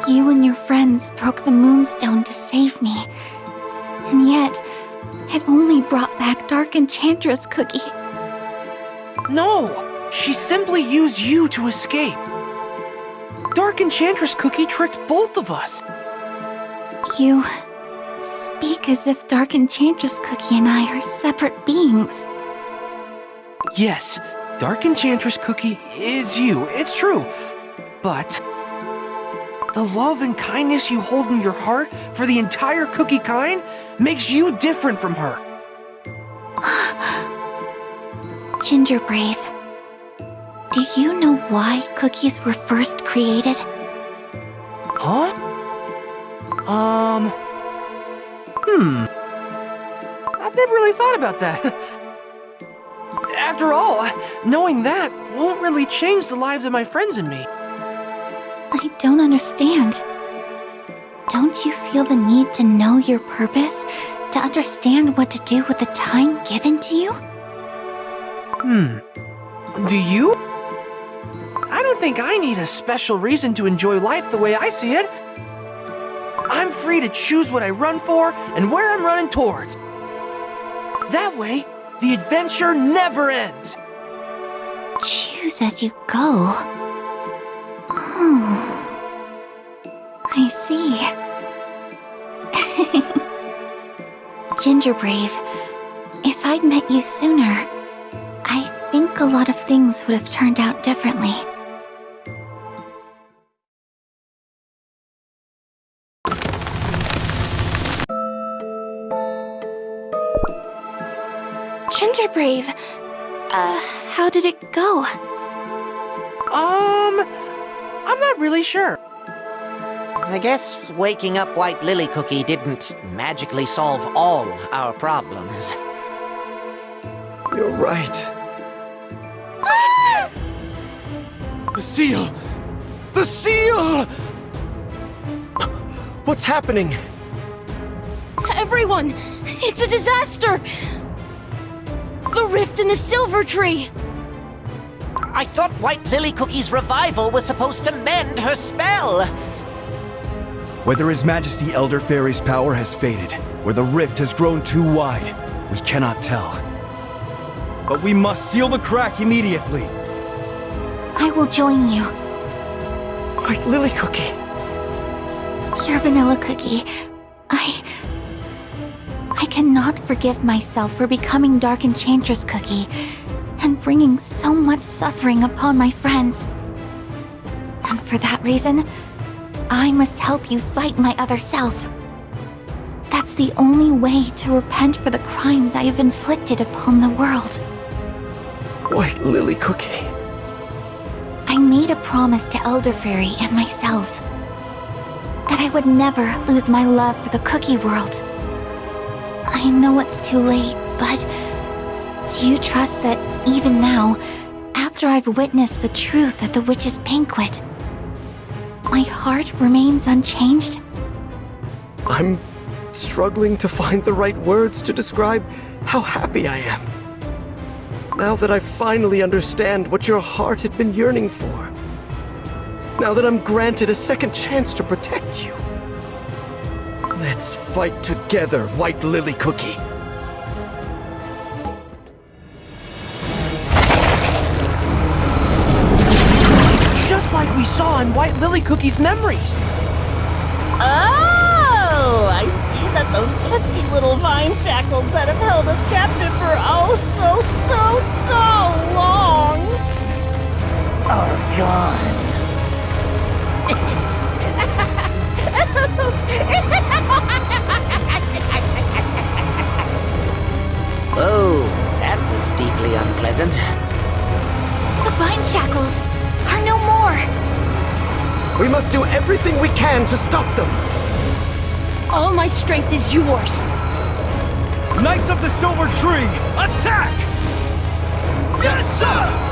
You and your friends broke the Moonstone to save me, and yet it only brought back Dark Enchantress Cookie. No, she simply used you to escape. Dark Enchantress Cookie tricked both of us. You speak as if Dark Enchantress Cookie and I are separate beings. Yes, Dark Enchantress Cookie is you, it's true. But the love and kindness you hold in your heart for the entire cookie kind makes you different from her. Ginger Brave, do you know why cookies were first created? Huh? I've never really thought about that. After all, knowing that won't really change the lives of my friends and me. I don't understand. Don't you feel the need to know your purpose, to understand what to do with the time given to you? Do you? I don't think I need a special reason to enjoy life the way I see it. I'm free to choose what I run for and where I'm running towards. That way, the adventure never ends. Choose as you go. I see. Ginger Brave, if I'd met you sooner, I think a lot of things would have turned out differently. Ginger Brave, how did it go? I'm not really sure. I guess waking up White Lily Cookie didn't magically solve all our problems. You're right. The seal! The seal! What's happening? Everyone! It's a disaster! The rift in the silver tree! I thought White Lily Cookie's revival was supposed to mend her spell! Whether His Majesty Elder Fairy's power has faded, or the rift has grown too wide, we cannot tell. But we must seal the crack immediately. I will join you. White Lily Cookie. Pure Vanilla Cookie. I cannot forgive myself for becoming Dark Enchantress Cookie and bringing so much suffering upon my friends. And for that reason, I must help you fight my other self. That's the only way to repent for the crimes I have inflicted upon the world. White Lily Cookie. I made a promise to Elder Fairy and myself that I would never lose my love for the cookie world. I know it's too late, but do you trust that even now, after I've witnessed the truth at the witch's banquet, my heart remains unchanged? I'm struggling to find the right words to describe how happy I am. Now that I finally understand what your heart had been yearning for. Now that I'm granted a second chance to protect you. Let's fight together, White Lily Cookie. It's just like we saw in White Lily Cookie's memories. Oh, I see that those pesky little vine shackles that have held us captive for so long are gone. Oh, that was deeply unpleasant. The vine shackles are no more. We must do everything we can to stop them. All my strength is yours. Knights of the Silver Tree, attack! Yes, sir!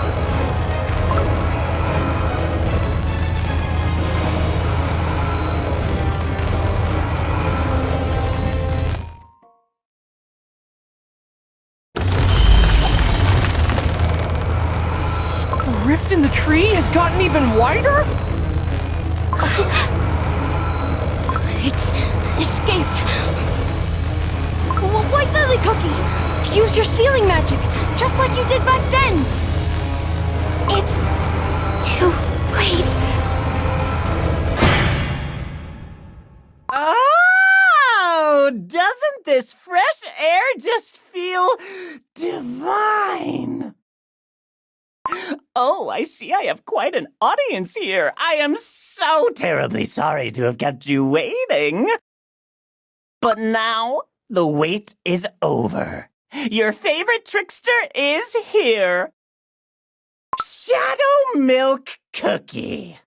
The rift in the tree has gotten even wider? It's escaped. White Lily Cookie, use your sealing magic, just like you did back then. It's too late. Oh, doesn't this fresh air just feel divine? Oh, I see I have quite an audience here. I am so terribly sorry to have kept you waiting. But now, the wait is over. Your favorite trickster is here. Shadow Milk Cookie.